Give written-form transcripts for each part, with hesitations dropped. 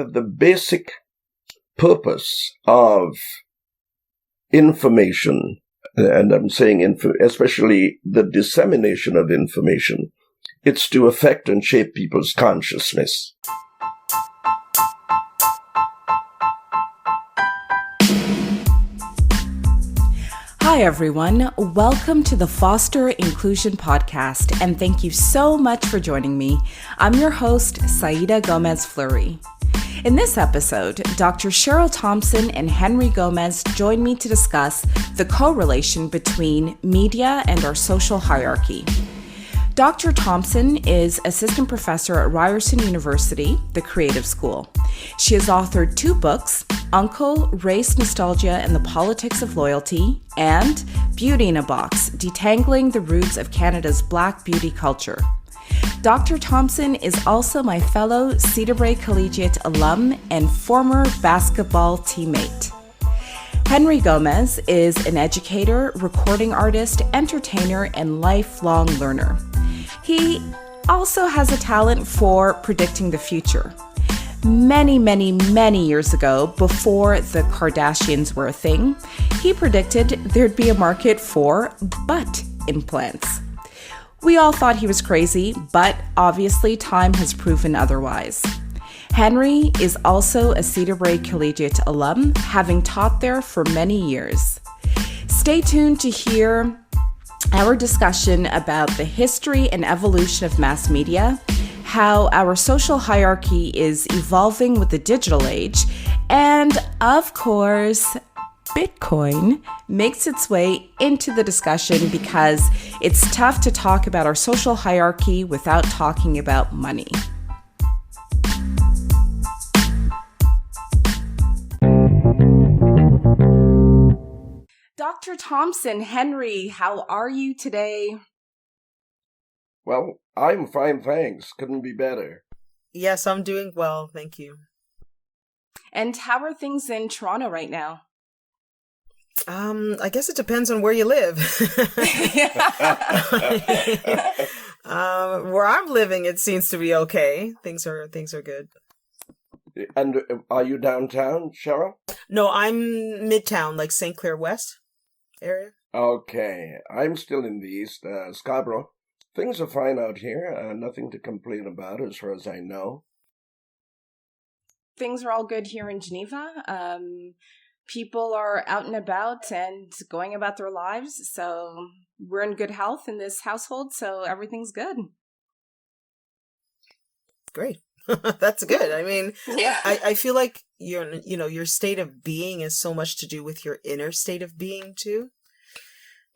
the basic purpose of information, and I'm saying especially the dissemination of information, it's to affect and shape people's consciousness. Hi, everyone. Welcome to the Foster Inclusion Podcast, and thank you so much for joining me. I'm your host, Saida Gomez-Fleury. In this episode, Dr. Cheryl Thompson and Henry Gomez join me to discuss the correlation between media and our social hierarchy. Dr. Thompson is assistant professor at Ryerson University, the Creative School. She has authored 2 books, Uncle, Race, Nostalgia, and the Politics of Loyalty, and Beauty in a Box, Detangling the Roots of Canada's Black Beauty Culture. Dr. Thompson is also my fellow Cedarbrae Collegiate Alum and former basketball teammate. Henry Gomez is an educator, recording artist, entertainer, and lifelong learner. He also has a talent for predicting the future. Many years ago, before the Kardashians were a thing, he predicted there'd be a market for butt implants. We all thought he was crazy, but obviously time has proven otherwise. Henry is also a Cedarbrae Collegiate alum, having taught there for many years. Stay tuned to hear our discussion about the history and evolution of mass media, how our social hierarchy is evolving with the digital age, and of course, Bitcoin makes its way into the discussion because it's tough to talk about our social hierarchy without talking about money. Dr. Thompson, Henry, how are you today? Well, I'm fine, thanks. Couldn't be better. Yes, I'm doing well, thank you. And how are things in Toronto right now? I guess it depends on where you live. Where I'm living, it seems to be okay. Things are good. And are you downtown, Cheryl? No, I'm midtown, like St. Clair West area. Okay, I'm still in the east, Scarborough. Things are fine out here. Nothing to complain about as far as I know. Things are all good here in Geneva. People are out and about and going about their lives. So we're in good health in this household. So everything's good. Great. That's good. I mean, yeah. I feel like your state of being is so much to do with your inner state of being too.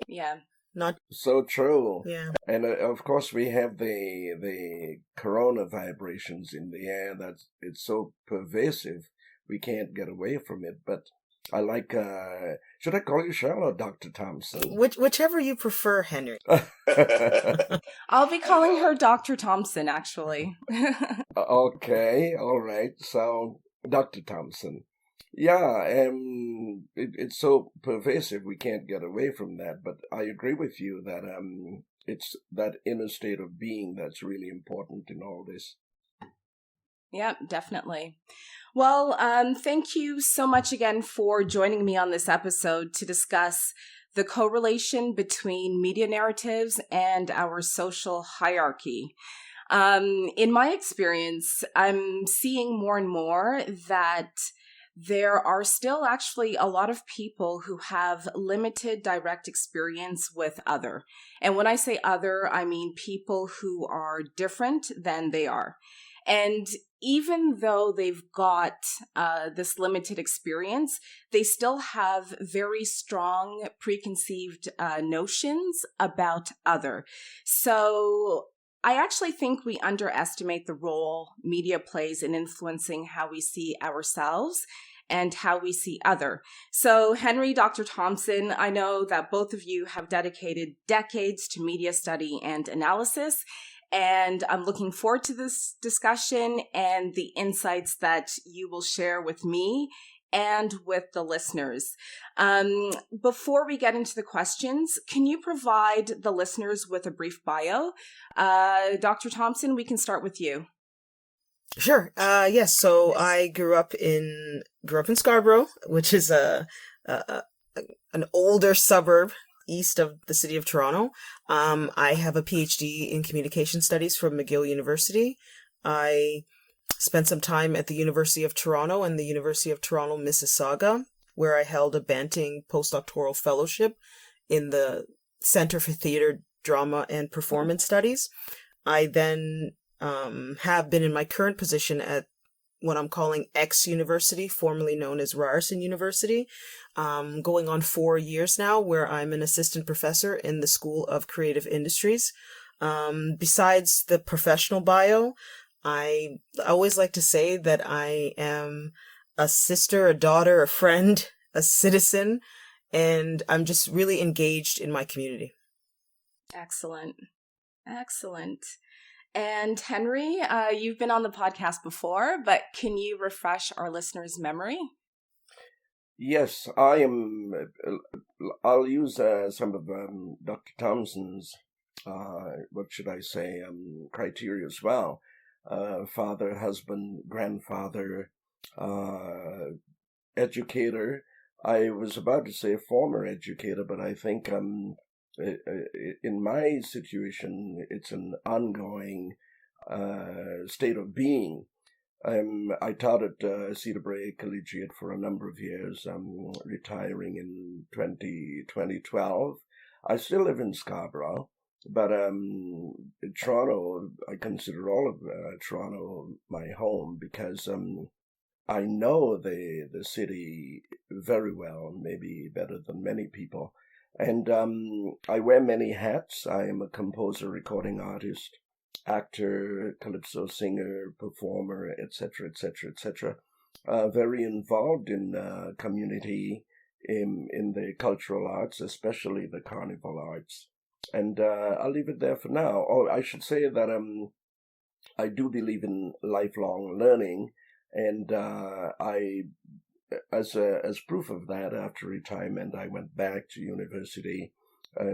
Yeah. Not so true. Yeah. And of course we have the corona vibrations in the air that it's so pervasive we can't get away from it. But I like should I call you Cheryl or Dr. Thompson? Whichever you prefer, Henry. I'll be calling her Dr. Thompson, actually. Okay, all right. So Dr. Thompson. Yeah, it's so pervasive we can't get away from that. But I agree with you that it's that inner state of being that's really important in all this. Yeah, definitely. Well, thank you so much again for joining me on this episode to discuss the correlation between media narratives and our social hierarchy. In my experience, I'm seeing more and more that there are still actually a lot of people who have limited direct experience with other. And when I say other, I mean people who are different than they are. And even though they've got this limited experience, they still have very strong preconceived notions about other. So I actually think we underestimate the role media plays in influencing how we see ourselves and how we see other. So Henry, Dr. Thompson, I know that both of you have dedicated decades to media study and analysis, and I'm looking forward to this discussion and the insights that you will share with me and with the listeners. Before we get into the questions, can you provide the listeners with a brief bio? Dr. Thompson, we can start with you. Sure. Yes. So I grew up in Scarborough, which is a an older suburb east of the city of Toronto. I have a PhD in communication studies from McGill University. I spent some time at the University of Toronto and the University of Toronto Mississauga, where I held a Banting postdoctoral fellowship in the Center for Theatre, Drama, and Performance Studies. I then have been in my current position at what I'm calling X University, formerly known as Ryerson University, going on 4 years now, where I'm an assistant professor in the School of Creative Industries. Besides the professional bio, I always like to say that I am a sister, a daughter, a friend, a citizen, and I'm just really engaged in my community. Excellent. Excellent. And Henry, you've been on the podcast before, but can you refresh our listeners' memory? Yes, I am. I'll use some of Dr. Thompson's, what should I say, criteria as well. Father, husband, grandfather, educator. I was about to say former educator, but I think in my situation, it's an ongoing state of being. I taught at Cedarbrae Collegiate for a number of years. I'm retiring in 2012. I still live in Scarborough, but Toronto, I consider all of Toronto my home because I know the city very well, maybe better than many people. And I wear many hats. I am a composer, recording artist, actor, calypso singer, performer, etc., etc., etc. Very involved in community, in the cultural arts, especially the carnival arts. And I'll leave it there for now. Oh, I should say that I do believe in lifelong learning, and as proof of that, after retirement, I went back to university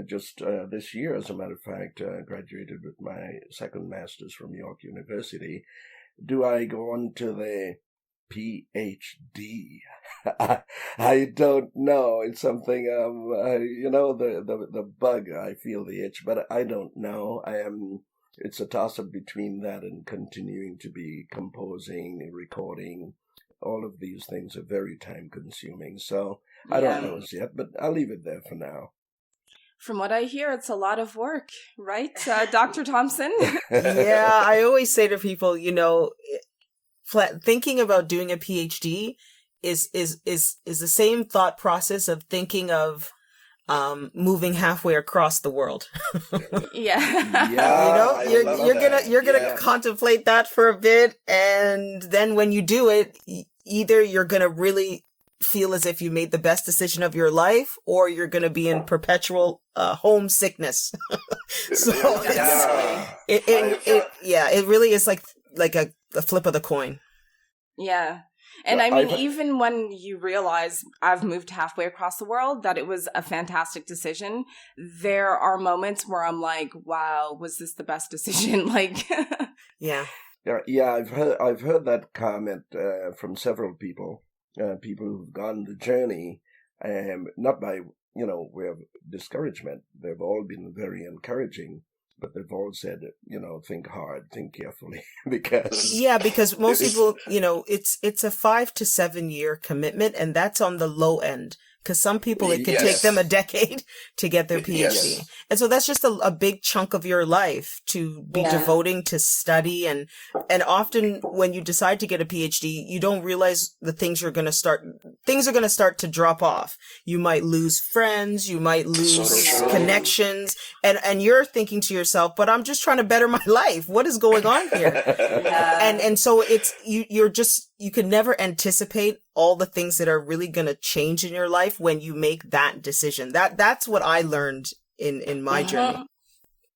just this year, as a matter of fact, graduated with my second master's from York University. Do I go on to the PhD? I don't know. It's something, the bug, I feel the itch, but I don't know. It's a toss-up between that and continuing to be composing, recording. All of these things are very time-consuming, so I don't know as yet, but I'll leave it there for now. From what I hear, it's a lot of work, right, Dr. Thompson? Yeah, I always say to people, thinking about doing a PhD is the same thought process of thinking of moving halfway across the world. Yeah. You're gonna contemplate that for a bit, and then when you do it, either you're gonna really feel as if you made the best decision of your life, or you're gonna be in perpetual homesickness. So it really is like a flip of the coin. Yeah. And I mean, even when you realize I've moved halfway across the world, that it was a fantastic decision, there are moments where I'm like, wow, was this the best decision? Yeah. Yeah, I've heard that comment from several people, people who've gone the journey, not by, way of discouragement. They've all been very encouraging. But they've all said, think hard, think carefully, because most people, it's a 5 to 7 year commitment, and that's on the low end. Because some people, it could take them a decade to get their PhD. Yes. And so that's just a big chunk of your life to be devoting to study. And often when you decide to get a PhD, you don't realize things are going to start to drop off. You might lose friends, you might lose connections, and you're thinking to yourself, but I'm just trying to better my life. What is going on here? And so it's, you can never anticipate all the things that are really going to change in your life when you make that decision. That's what I learned in my journey.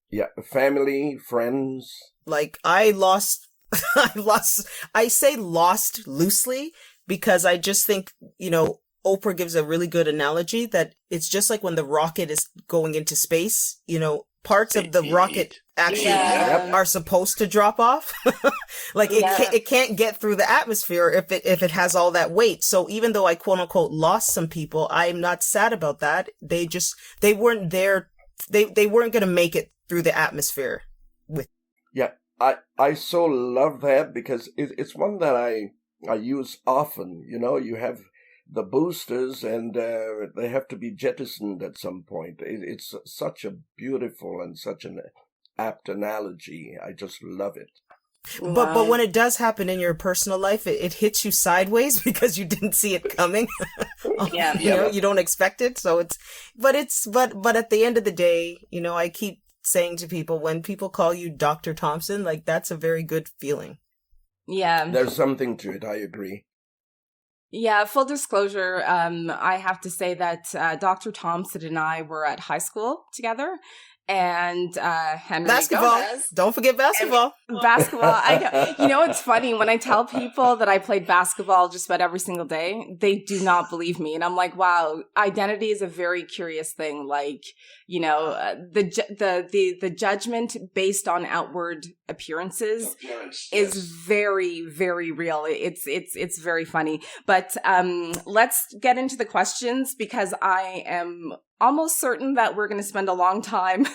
Yeah. Family, friends. Like I say lost loosely because I just think, Oprah gives a really good analogy that it's just like when the rocket is going into space, parts of the rocket actually are supposed to drop off. Like it can't get through the atmosphere if it has all that weight. So even though I quote unquote lost some people, I'm not sad about that. They weren't there. They weren't going to make it through the atmosphere with. Yeah, I so love that because it's one that I use often. You know, you have the boosters and they have to be jettisoned at some point. It's such a beautiful and such an apt analogy. I just love it. But when it does happen in your personal life, it hits you sideways because you didn't see it coming. You know, you don't expect it. So but at the end of the day, you know, I keep saying to people, when people call you Dr. Thompson, like that's a very good feeling. Yeah. There's something to it. I agree. Yeah, full disclosure, I have to say that Dr. Thompson and I were at high school together. And Henry basketball. Gomez. Don't forget basketball. Basketball. I know. You know, it's funny when I tell people that I played basketball just about every single day, they do not believe me. And I'm like, wow, identity is a very curious thing. Like, you know, the judgment based on outward appearances is very, very real. It's very funny. But let's get into the questions because I am almost certain that we're going to spend a long time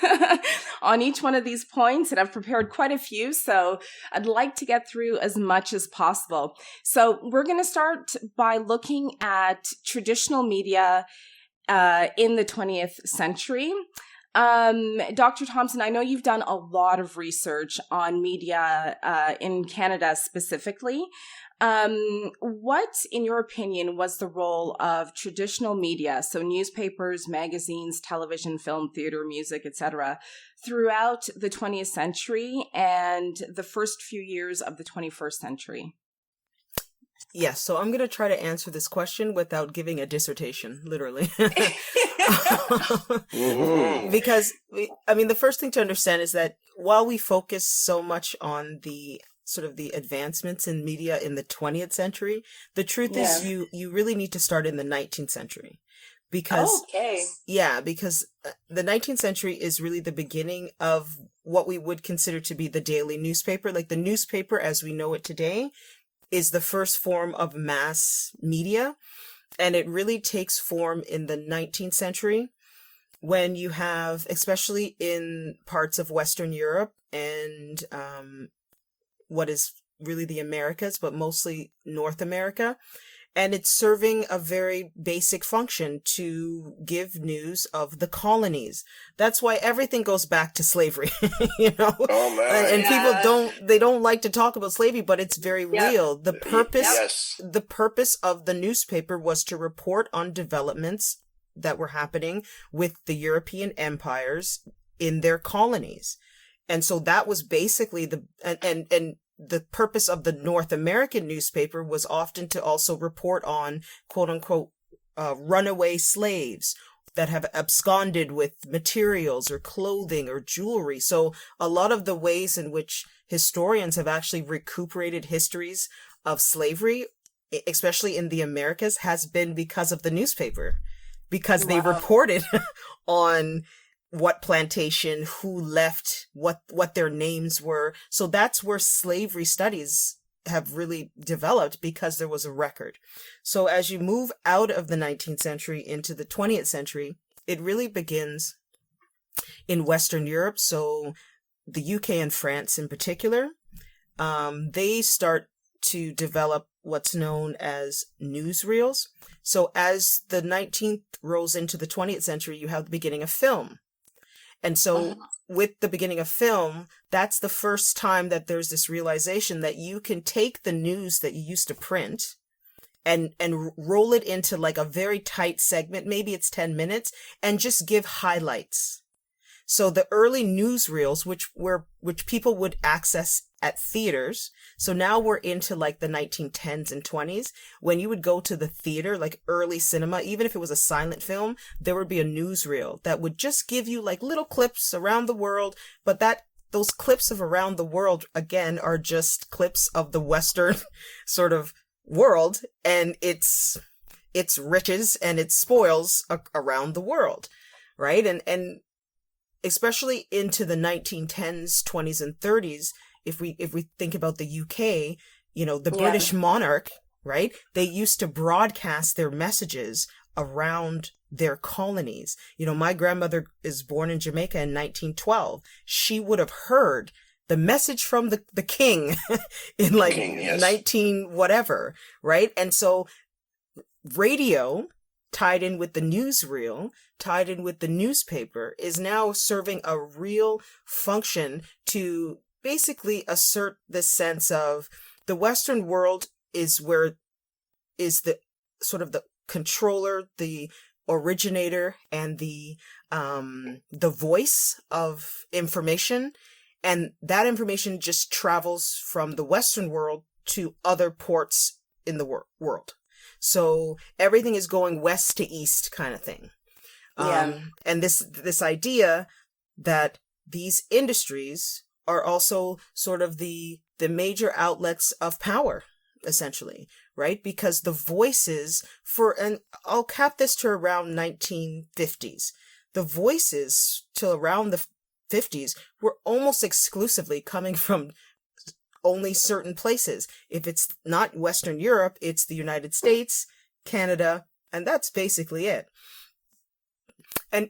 on each one of these points, and I've prepared quite a few, so I'd like to get through as much as possible. So we're going to start by looking at traditional media in the 20th century. Dr. Thompson, I know you've done a lot of research on media in Canada specifically. What, in your opinion, was the role of traditional media, so newspapers, magazines, television, film, theater, music, etc., throughout the 20th century and the first few years of the 21st century? Yes, so I'm going to try to answer this question without giving a dissertation, literally. Because, I mean, the first thing to understand is that while we focus so much on the sort of the advancements in media in the 20th century, the truth is you really need to start in the 19th century. Because, because the 19th century is really the beginning of what we would consider to be the daily newspaper. Like the newspaper as we know it today is the first form of mass media. And it really takes form in the 19th century when you have, especially in parts of Western Europe and what is really the Americas, but mostly North America. And it's serving a very basic function to give news of the colonies. That's why everything goes back to slavery, you know? Oh, man. And people don't like to talk about slavery, but it's very real. The purpose of the newspaper was to report on developments that were happening with the European empires in their colonies. And so that was basically the purpose of the North American newspaper was often to also report on quote unquote runaway slaves that have absconded with materials or clothing or jewelry. So a lot of the ways in which historians have actually recuperated histories of slavery, especially in the Americas, has been because of the newspaper, because they reported on what plantation, who left, what their names were. So that's where slavery studies have really developed because there was a record. So as you move out of the 19th century into the 20th century, it really begins in Western Europe. So the UK and France in particular, they start to develop what's known as newsreels. So as the 19th rolls into the 20th century, you have the beginning of film. And so with the beginning of film, that's the first time that there's this realization that you can take the news that you used to print and roll it into like a very tight segment, maybe it's 10 minutes, and just give highlights. So the early newsreels, which people would access at theaters. So now we're into like the 1910s and 20s. When you would go to the theater, like early cinema, even if it was a silent film, there would be a newsreel that would just give you like little clips around the world. But those clips of around the world, again, are just clips of the Western sort of world and its riches and its spoils around the world. Right. And especially into the 1910s, 20s, and 30s, if we think about the UK, the British monarch, right? They used to broadcast their messages around their colonies. My grandmother is born in Jamaica in 1912. She would have heard the message from the king in 19 whatever, right? And so radio, tied in with the newsreel, tied in with the newspaper, is now serving a real function to basically assert the sense of the Western world is the sort of the controller, the originator, and the voice of information. And that information just travels from the Western world to other ports in the world. So everything is going west to east kind of thing. And this idea that these industries are also sort of the major outlets of power, essentially, right? Because the voices and I'll cap this to around 1950s. The voices till around the 50s were almost exclusively coming from only certain places. If it's not Western Europe, it's the United States, Canada, and that's basically it. And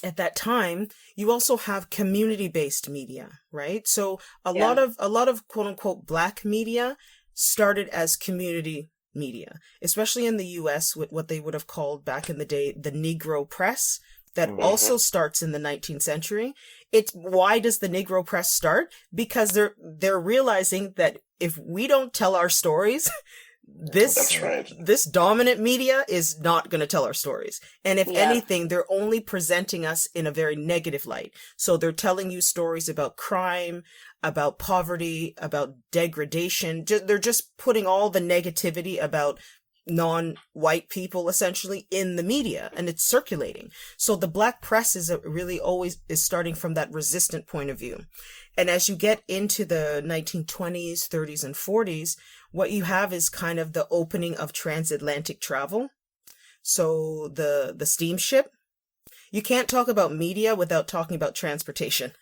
at that time, you also have community-based media, right? So a lot of quote unquote Black media started as community media, especially in the US with what they would have called back in the day the Negro press. That also starts in the 19th century. Why does the Negro press start? Because they're realizing that if we don't tell our stories, this dominant media is not going to tell our stories. And if anything, they're only presenting us in a very negative light. So they're telling you stories about crime, about poverty, about degradation. They're just putting all the negativity about non-white people essentially in the media, and it's circulating. So the Black press is really always starting from that resistant point of view. And as you get into the 1920s, 30s, and 40s, what you have is kind of the opening of transatlantic travel. So the steamship. You can't talk about media without talking about transportation.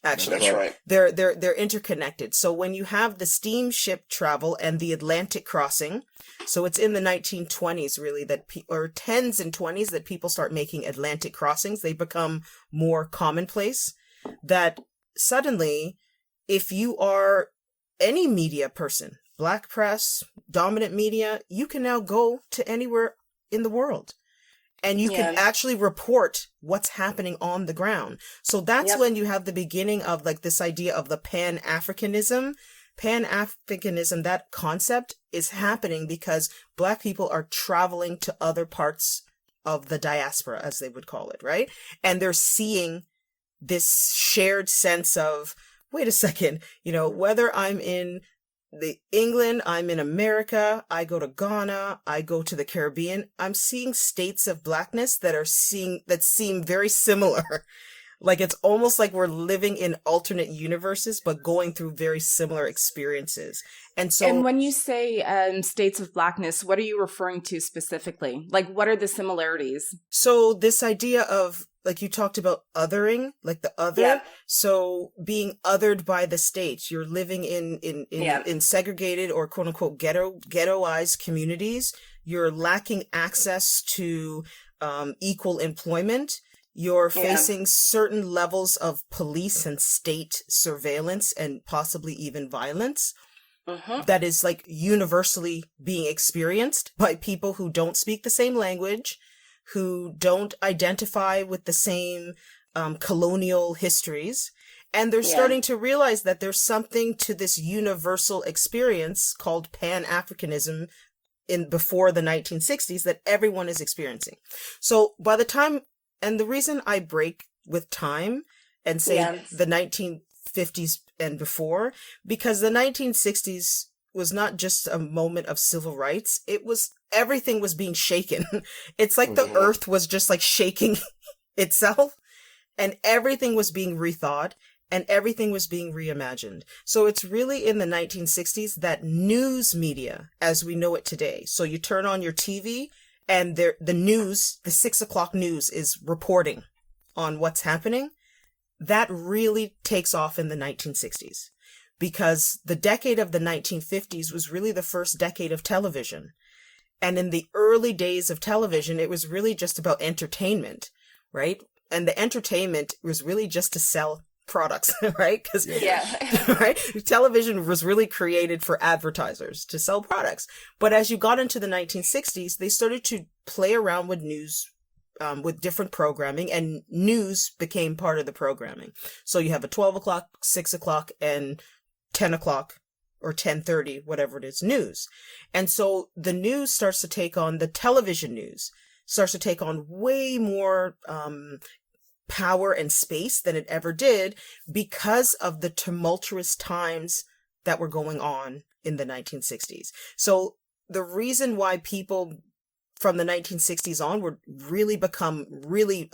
Actually, that's right. They're interconnected. So when you have the steamship travel and the Atlantic crossing, so it's in the 1920s really or 10s and 20s that people start making Atlantic crossings. They become more commonplace. That suddenly, if you are any media person, Black press, dominant media, you can now go to anywhere in the world. And you can actually report what's happening on the ground. So that's when you have the beginning of like this idea of the Pan-Africanism. Pan-Africanism, that concept is happening because Black people are traveling to other parts of the diaspora, as they would call it, right? And they're seeing this shared sense of, wait a second, whether I'm in England, I'm in America, I go to Ghana, I go to the Caribbean, I'm seeing states of Blackness that seem very similar. Like it's almost like we're living in alternate universes, but going through very similar experiences. And when you say states of Blackness, what are you referring to specifically? Like, what are the similarities? So this idea of, like you talked about othering, like the other. Yeah. So being othered by the state, you're living in segregated or quote unquote ghettoized communities. You're lacking access to equal employment. You're facing certain levels of police and state surveillance and possibly even violence. That is like universally being experienced by people who don't speak the same language, who don't identify with the same colonial histories. And they're starting to realize that there's something to this universal experience called Pan-Africanism before the 1960s that everyone is experiencing. So by the time, and the reason I break with time and say the 1950s and before, because the 1960s was not just a moment of civil rights. Everything was being shaken. It's like the earth was just like shaking itself, and everything was being rethought and everything was being reimagined. So it's really in the 1960s that news media as we know it today. So you turn on your TV and the news, the 6 o'clock news is reporting on what's happening, that really takes off in the 1960s. Because the decade of the 1950s was really the first decade of television. And in the early days of television, it was really just about entertainment, right? And the entertainment was really just to sell products, right? Because right? Television was really created for advertisers to sell products. But as you got into the 1960s, they started to play around with news, with different programming, and news became part of the programming. So you have a 12 o'clock, 6 o'clock, and 10 o'clock or 10:30, whatever it is, news. And so the news starts to take on, the television news starts to take on way more power and space than it ever did because of the tumultuous times that were going on in the 1960s. So the reason why people from the 1960s on would really become really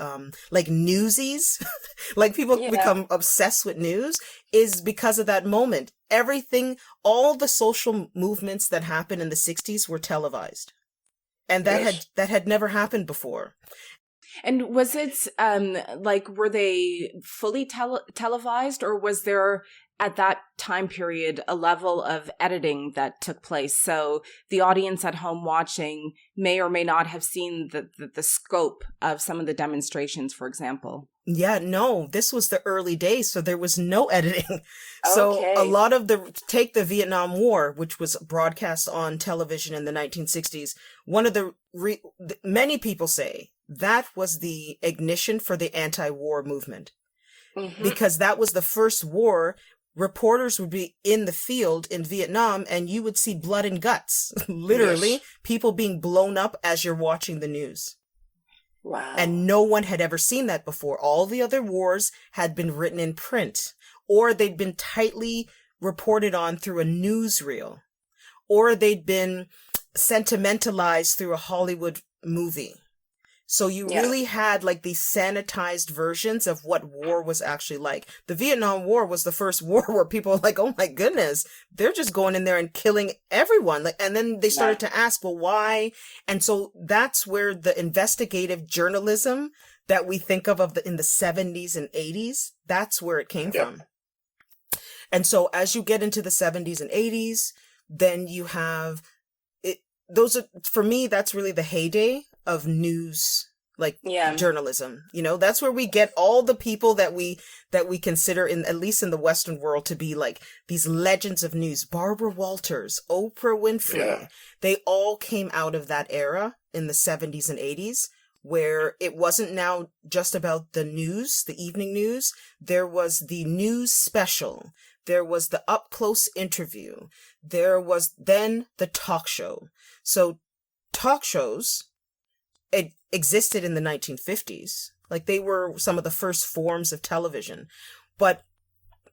like newsies, like people become obsessed with news, is because of that moment. Everything, all the social movements that happened in the 60s were televised. And that had never happened before. And was it like, were they fully televised, or was there at that time period a level of editing that took place? So the audience at home watching may or may not have seen the scope of some of the demonstrations, for example. Yeah, no, this was the early days, so there was no editing. So a lot of take the Vietnam War, which was broadcast on television in the 1960s. One of many people say that was the ignition for the anti-war movement, because that was the first war. Reporters would be in the field in Vietnam, and you would see blood and guts, literally people being blown up as you're watching the news. Wow. And no one had ever seen that before. All the other wars had been written in print, or they'd been tightly reported on through a newsreel, or they'd been sentimentalized through a Hollywood movie. So you really had like these sanitized versions of what war was actually like. The Vietnam War was the first war where people were like, oh my goodness, they're just going in there and killing everyone. Like, and then they started to ask, well, why? And so that's where the investigative journalism that we think of in the 70s and 80s, that's where it came from. And so as you get into the 70s and 80s, then you have it. Those are, for me, that's really the heyday of news, like journalism. You know, that's where we get all the people that we consider, in at least in the Western world, to be like these legends of news. Barbara Walters, Oprah Winfrey, they all came out of that era in the 70s and 80s, where it wasn't now just about the news, the evening news. There was the news special. There was the up close interview. There was then the talk show. So talk shows, it existed in the 1950s. Like, they were some of the first forms of television. But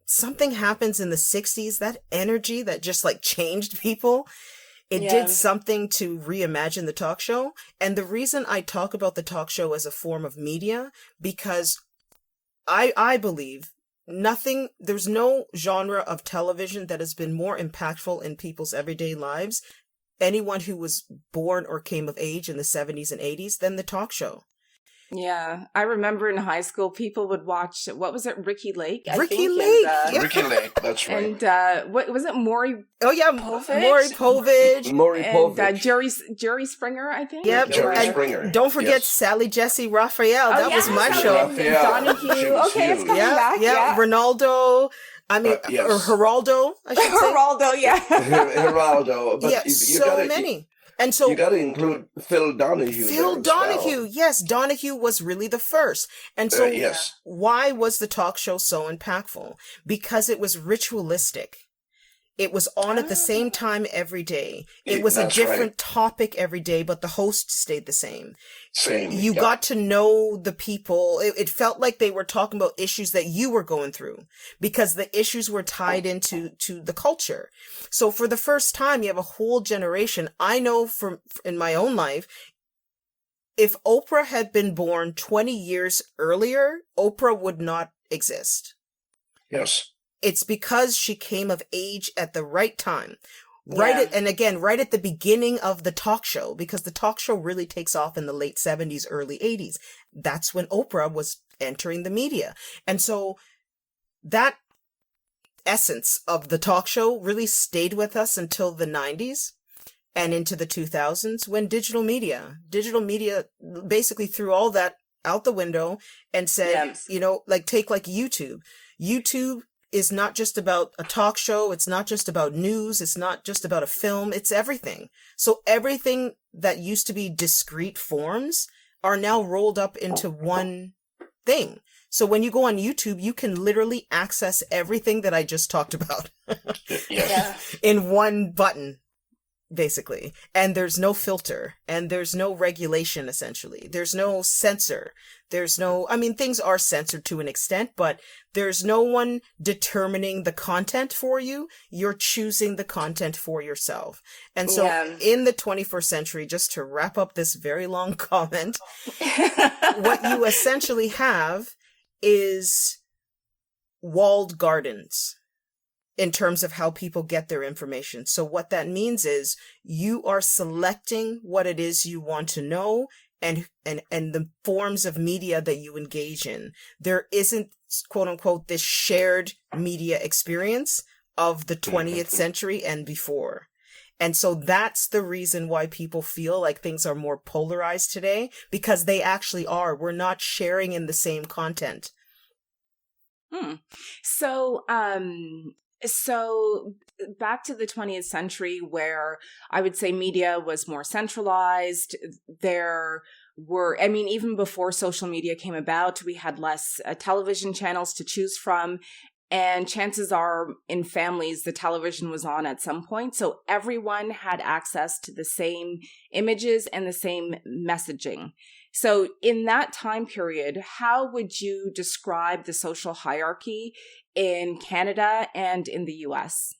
something happens in the 60s, that energy that just like changed people. It did something to reimagine the talk show. And the reason I talk about the talk show as a form of media, because I believe there's no genre of television that has been more impactful in people's everyday lives, anyone who was born or came of age in the 70s and 80s, than the talk show. Yeah, I remember in high school, people would watch, what was it, Ricky Lake? Ricky Lake, Ricky Lake, that's right. And what was it, Maury? Oh yeah, Povich? Maury Povich. Maury Povich. And Jerry Springer, I think. Yep, Jerry Springer. Don't forget Sally Jesse Raphael. That was my show. Donahue. Okay, it's coming back. Yeah, Ronaldo. I mean, or Geraldo, I should say. Geraldo, yeah. Geraldo. But so many. And so you got to include Phil Donahue. Phil Donahue, yes. Donahue was really the first. And so why was the talk show so impactful? Because it was ritualistic. It was on at the same time every day. It was a different topic every day, but the host stayed the same. You got to know the people. It felt like they were talking about issues that you were going through, because the issues were tied into the culture. So for the first time, you have a whole generation. I know in my own life, if Oprah had been born 20 years earlier, Oprah would not exist. Yes. It's because she came of age at the right time. Right at the beginning of the talk show, because the talk show really takes off in the late 70s, early 80s. That's when Oprah was entering the media. And so that essence of the talk show really stayed with us until the 90s and into the 2000s, when digital media basically threw all that out the window and said, take YouTube. YouTube is not just about a talk show. It's not just about news. It's not just about a film. It's everything. So everything that used to be discrete forms are now rolled up into one thing. So when you go on YouTube, you can literally access everything that I just talked about in one button, basically. And there's no filter, and there's no regulation, essentially. There's no censor. Things are censored to an extent, but there's no one determining the content for you. You're choosing the content for yourself. And so in the 21st century, just to wrap up this very long comment, what you essentially have is walled gardens in terms of how people get their information. So what that means is you are selecting what it is you want to know and the forms of media that you engage in. There isn't, quote unquote, this shared media experience of the 20th century and before. And so that's the reason why people feel like things are more polarized today, because they actually are. We're not sharing in the same content. So back to the 20th century, where I would say media was more centralized. There were, even before social media came about, we had less television channels to choose from. And chances are in families, the television was on at some point. So everyone had access to the same images and the same messaging. So in that time period, how would you describe the social hierarchy in Canada and in the US?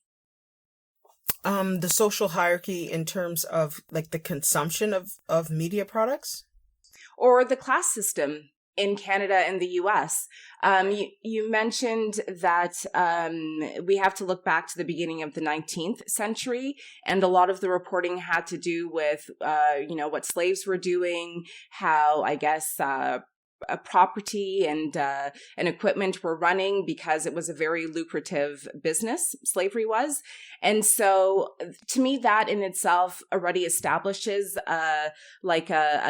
The social hierarchy in terms of like the consumption of media products? Or the class system in Canada and the US. You mentioned that we have to look back to the beginning of the 19th century, and a lot of the reporting had to do with, what slaves were doing, how, I guess, property and equipment were running, because it was a very lucrative business, slavery was. And so to me, that in itself already establishes a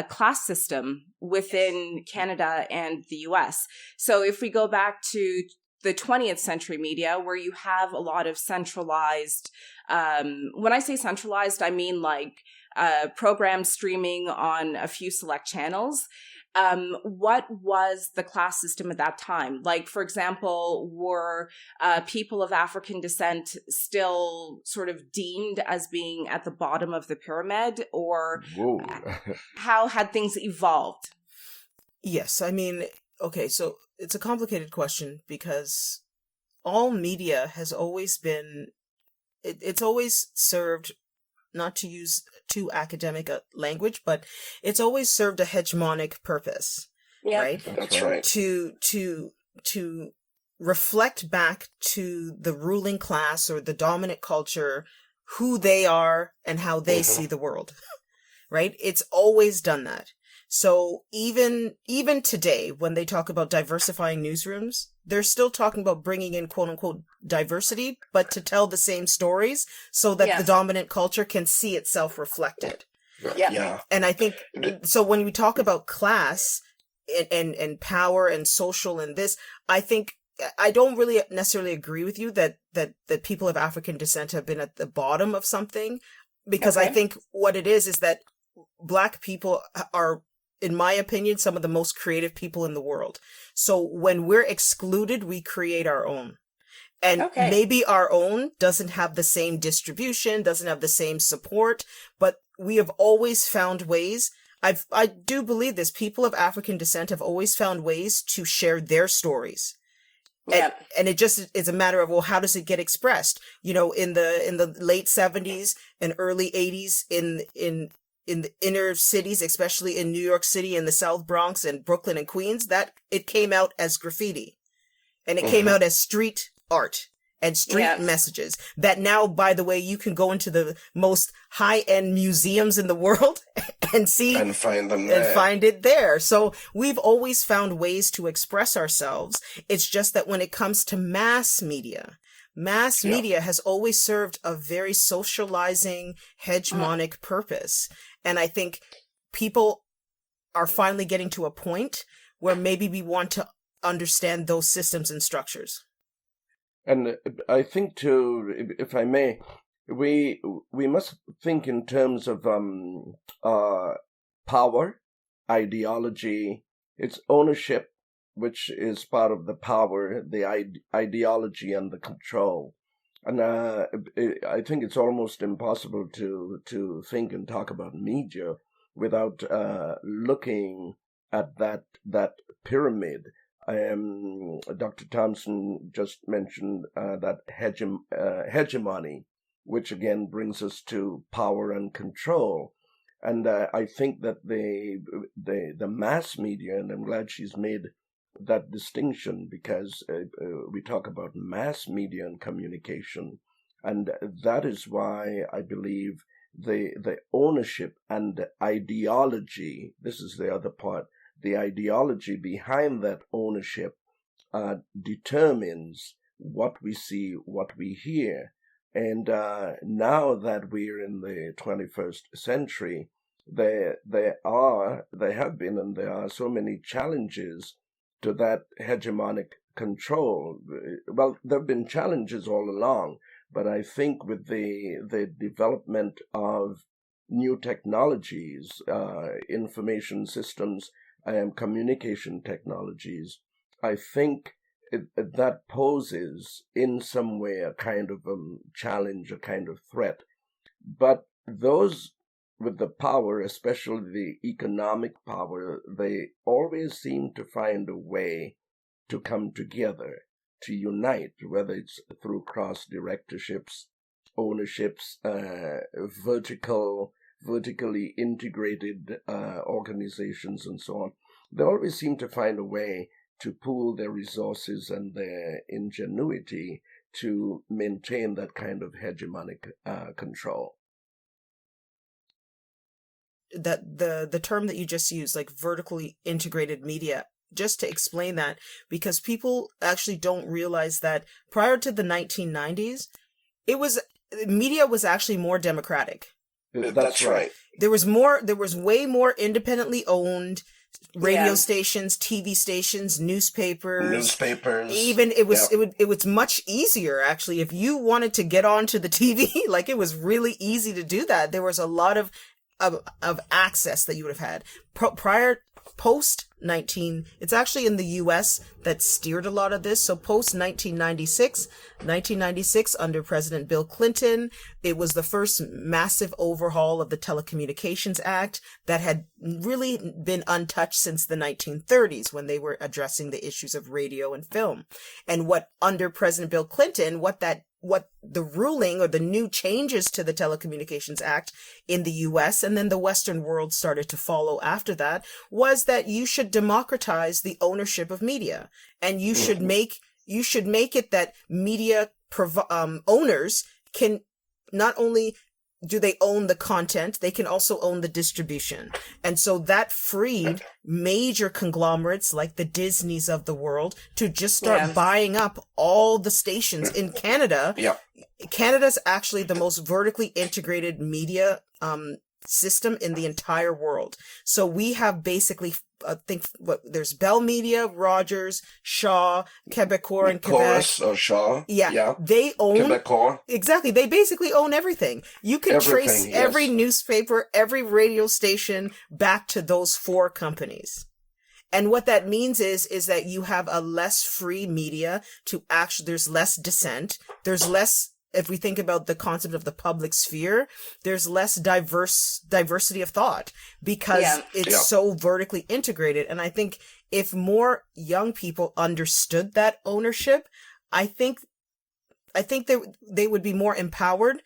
class system within Canada and the US. So if we go back to the 20th century media, where you have a lot of centralized, when I say centralized, I mean like programs streaming on a few select channels. What was the class system at that time? Like, for example, were people of African descent still sort of deemed as being at the bottom of the pyramid, or how had things evolved? Yes, okay, so it's a complicated question, because all media has always been, it's always served, not to use too academic a language, but it's always served a hegemonic purpose, right? That's right. To reflect back to the ruling class or the dominant culture who they are and how they see the world, right? It's always done that. So even today, when they talk about diversifying newsrooms, they're still talking about bringing in quote unquote diversity, but to tell the same stories so that the dominant culture can see itself reflected. Yeah. And I think, so when we talk about class and power and social and this, I think, I don't really necessarily agree with you that people of African descent have been at the bottom of something, because I think what it is that Black people are, in my opinion, some of the most creative people in the world. So when we're excluded, we create our own. And maybe our own doesn't have the same distribution, doesn't have the same support, but we have always found ways. I do believe this. People of African descent have always found ways to share their stories. And it just is a matter of, well, how does it get expressed? In the late 70s and early 80s in the inner cities, especially in New York City and the South Bronx and Brooklyn and Queens, that it came out as graffiti, and it came out as street art and street messages that now, by the way, you can go into the most high-end museums in the world and see and find them there. and find it there. So we've always found ways to express ourselves. It's just that when it comes to mass media has always served a very socializing, hegemonic purpose. And I think people are finally getting to a point where maybe we want to understand those systems and structures. And I think too, if I may, we must think in terms of power, ideology, its ownership, which is part of the power, the ideology and the control. And I think it's almost impossible to think and talk about media without looking at that pyramid. Dr. Thompson just mentioned that hegemony, which again brings us to power and control. And I think that the mass media, and I'm glad she's made that distinction, because we talk about mass media and communication, and that is why I believe the ownership and the ideology, this is the other part, the ideology behind that ownership determines what we see, what we hear. And now that we're in the 21st century, there have been and there are so many challenges to that hegemonic control. Well, there have been challenges all along, but I think with the development of new technologies, information systems, communication technologies, I think that poses in some way a kind of challenge, a kind of threat. But those with the power, especially the economic power, they always seem to find a way to come together, to unite, whether it's through cross-directorships, ownerships, vertically integrated organizations and so on. They always seem to find a way to pool their resources and their ingenuity to maintain that kind of hegemonic control. That the term that you just used, like vertically integrated media, just to explain that, because people actually don't realize that prior to the 1990s, media was actually more democratic. That's right. There was way more independently owned radio stations, TV stations, newspapers. Even it was much easier actually. If you wanted to get onto the TV, like it was really easy to do that. There was a lot of access that you would have had it's actually in the US that steered a lot of this. So post 1996 under President Bill Clinton, it was the first massive overhaul of the Telecommunications Act that had really been untouched since the 1930s when they were addressing the issues of radio and film. And what under President Bill Clinton, what the ruling or the new changes to the Telecommunications Act in the US and then the Western world started to follow after that was that you should democratize the ownership of media, and you should make it that media owners can not only do they own the content, they can also own the distribution. And so that freed major conglomerates like the Disneys of the world to just start buying up all the stations in Canada. Yeah. Canada's actually the most vertically integrated media system in the entire world. So we have basically, there's Bell Media, Rogers, Shaw, Quebecor, and Quebec. Chorus or Shaw. Yeah. They own Quebecor. Exactly. They basically own everything. You can trace every newspaper, every radio station back to those four companies. And what that means is that you have a less free media there's less dissent. There's less, if we think about the concept of the public sphere, there's less diversity of thought because it's so vertically integrated. And I think if more young people understood that ownership, I think they would be more empowered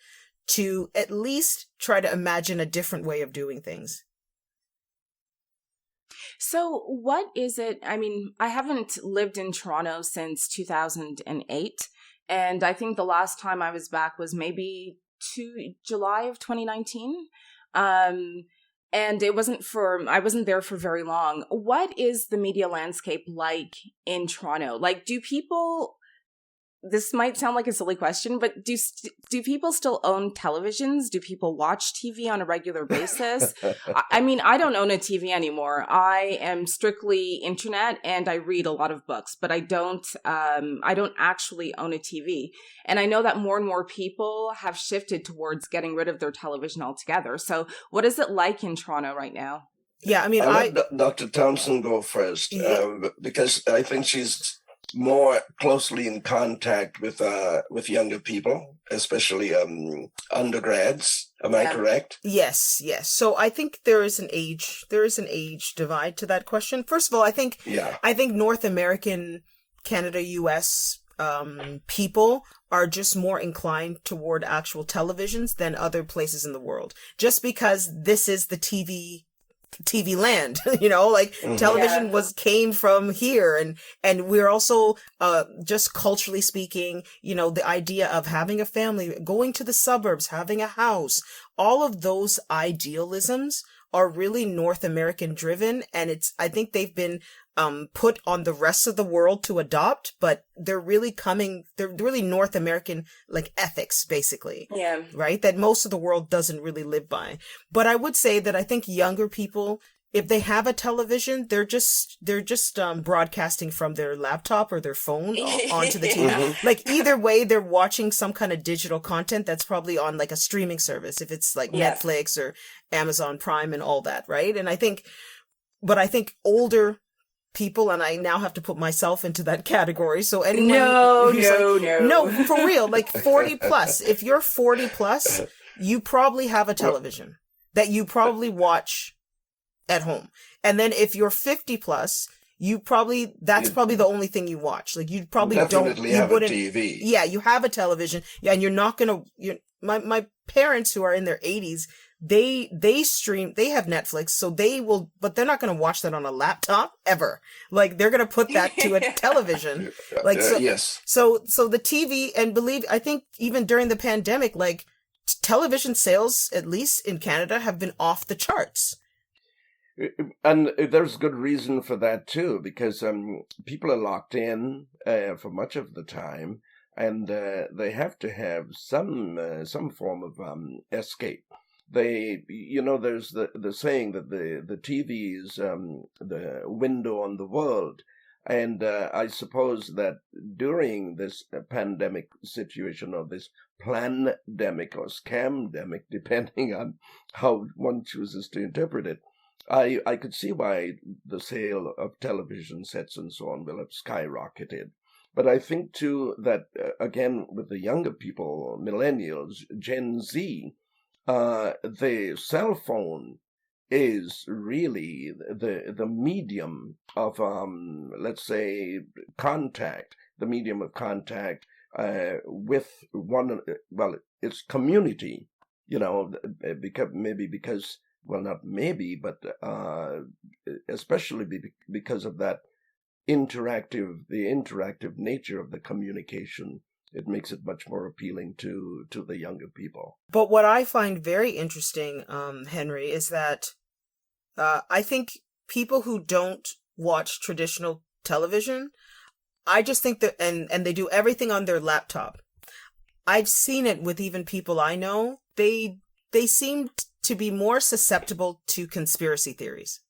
to at least try to imagine a different way of doing things. So what is it? I mean, I haven't lived in Toronto since 2008. And I think the last time I was back was maybe July of 2019. And and I wasn't there for very long. What is the media landscape like in Toronto? Like, do people, this might sound like a silly question, but do people still own televisions? Do people watch TV on a regular basis? I mean, I don't own a TV anymore. I am strictly internet, and I read a lot of books, but I don't actually own a TV. And I know that more and more people have shifted towards getting rid of their television altogether. So what is it like in Toronto right now? Yeah, I mean, I'll let Dr. Thompson go first, because I think she's more closely in contact with younger people, especially undergrads. Am I correct? Yes. So I think there is an age divide to that question. First of all, I think North American, Canada, US people are just more inclined toward actual televisions than other places in the world. Just because this is the TV land, television came from here, and we're also just culturally speaking, the idea of having a family, going to the suburbs, having a house, all of those idealisms are really North American driven, and I think they've been put on the rest of the world to adopt, but they're really North American, like, ethics, basically. Yeah. Right? That most of the world doesn't really live by. But I would say that I think younger people, if they have a television, they're just broadcasting from their laptop or their phone onto the TV. Like, either way, they're watching some kind of digital content that's probably on, like, a streaming service, if it's like Netflix or Amazon Prime and all that, right? And I think older people, and I now have to put myself into that category. So anyone no, for real, like 40 plus. If you're 40 plus, you probably have a television that you probably watch at home. And then if you're 50 plus, that's probably the only thing you watch. Like, you probably definitely have a TV. Yeah, you have a television. Yeah, and you're not gonna. My parents, who are in their 80s, they stream, they have Netflix, so they will, but they're not going to watch that on a laptop ever. Like, they're going to put that to a television. Like, yes. So the TV, and I think even during the pandemic, like, television sales, at least in Canada, have been off the charts. And there's good reason for that too, because people are locked in for much of the time, and they have to have some form of escape. There's the saying that the TV is the window on the world, and I suppose that during this pandemic situation, or this plandemic or scamdemic, depending on how one chooses to interpret it, I could see why the sale of television sets and so on will have skyrocketed. But I think too that again, with the younger people, millennials, Gen Z, the cell phone is really the medium of let's say contact, the medium of contact with one. Well, it's community, because well, not maybe, but especially because of that the interactive nature of the communication. It makes it much more appealing to the younger people. But what I find very interesting, Henry, is that I think people who don't watch traditional television, I just think that, and they do everything on their laptop. I've seen it with even people I know. They seem to be more susceptible to conspiracy theories.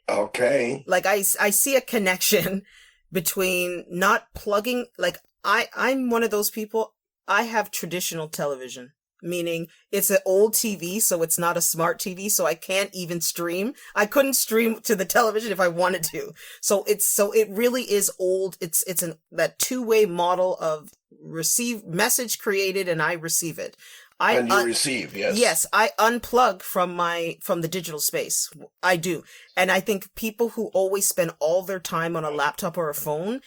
Okay. Like, I see a connection between not plugging, like, I'm one of those people. I have traditional television, meaning it's an old TV, so it's not a smart TV, so I can't even stream. I couldn't stream to the television if I wanted to. So it really is old. It's that two-way model of message created and I receive it. And you receive, yes. Yes, I unplug from the digital space. I do. And I think people who always spend all their time on a laptop or a phone,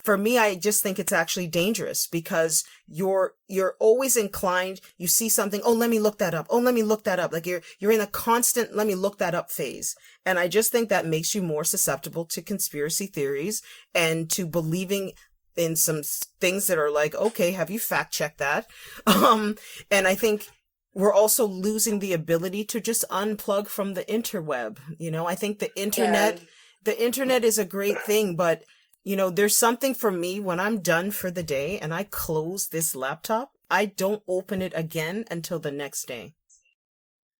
for me, I just think it's actually dangerous, because you're always inclined, you see something, oh, let me look that up. Oh, let me look that up. Like, you're in a constant, let me look that up phase. And I just think that makes you more susceptible to conspiracy theories and to believing in some things that are like, okay, have you fact checked that? And I think we're also losing the ability to just unplug from the interweb. I think the internet is a great thing, but there's something for me when I'm done for the day and I close this laptop, I don't open it again until the next day.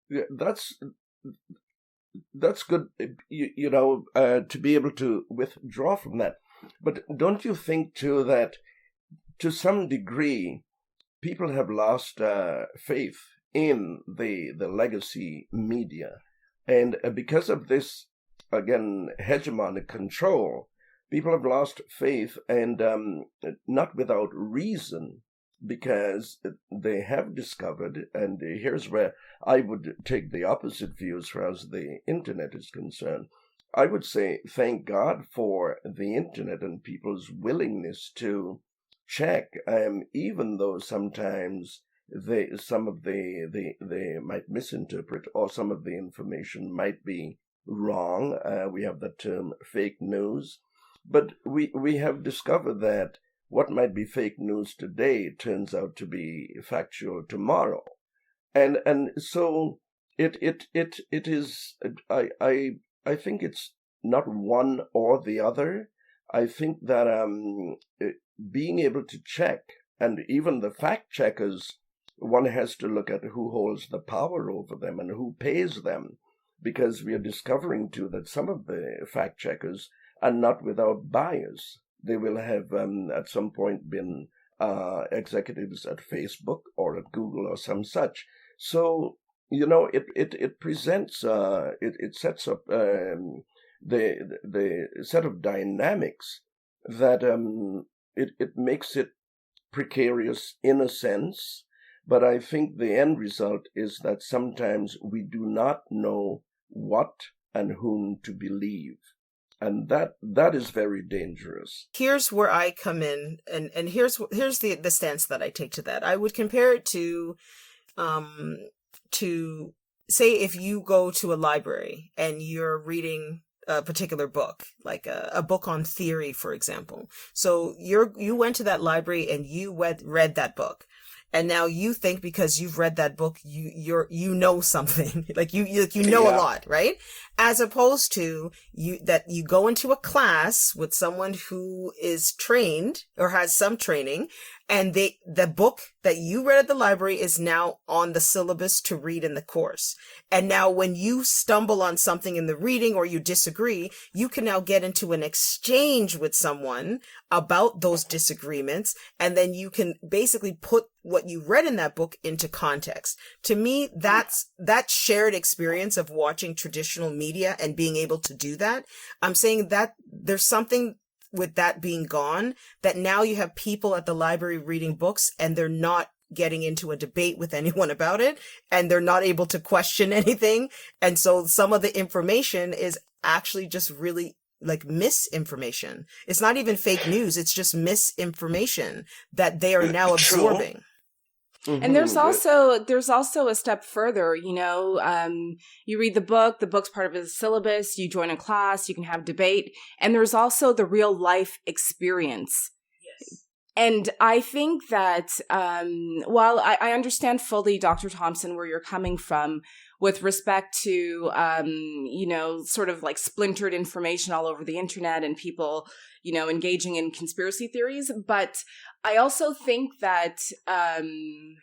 Yeah, that's good, to be able to withdraw from that. But don't you think, too, that to some degree, people have lost faith in the legacy media? And because of this, again, hegemonic control, people have lost faith, and not without reason, because they have discovered, and here's where I would take the opposite view as far as the internet is concerned. I would say thank God for the internet and people's willingness to check, even though sometimes they might misinterpret, or some of the information might be wrong. We have the term fake news, but we have discovered that what might be fake news today turns out to be factual tomorrow, and so it is. I think it's not one or the other. I think that being able to check, and even the fact checkers, one has to look at who holds the power over them and who pays them, because we are discovering too that some of the fact checkers are not without bias. They will have at some point been executives at Facebook or at Google or some such. So, it presents, it sets up the set of dynamics that it makes it precarious in a sense. But I think the end result is that sometimes we do not know what and whom to believe. And that is very dangerous. Here's where I come in, and here's the stance that I take to that. I would compare it to say if you go to a library and you're reading a particular book, like a book on theory, for example. So you went to that library and you read that book. And now you think because you've read that book, you know something, like you know a lot, right? As opposed to that you go into a class with someone who is trained or has some training, and the book that you read at the library is now on the syllabus to read in the course. And now when you stumble on something in the reading or you disagree, you can now get into an exchange with someone about those disagreements, and then you can basically put what you read in that book into context. To me, that's that shared experience of watching traditional media and being able to do that. I'm saying that there's something with that being gone, that now you have people at the library reading books and they're not getting into a debate with anyone about it, and they're not able to question anything. And so some of the information is actually just really like misinformation. It's not even fake news. It's just misinformation that they are now absorbing. Mm-hmm. And there's also a step further, you read the book's part of a syllabus, you join a class, you can have debate, and there's also the real life experience. Yes. And I think that while I understand fully, Dr. Thompson, where you're coming from with respect to, sort of like splintered information all over the internet and people, engaging in conspiracy theories. But I also think that, from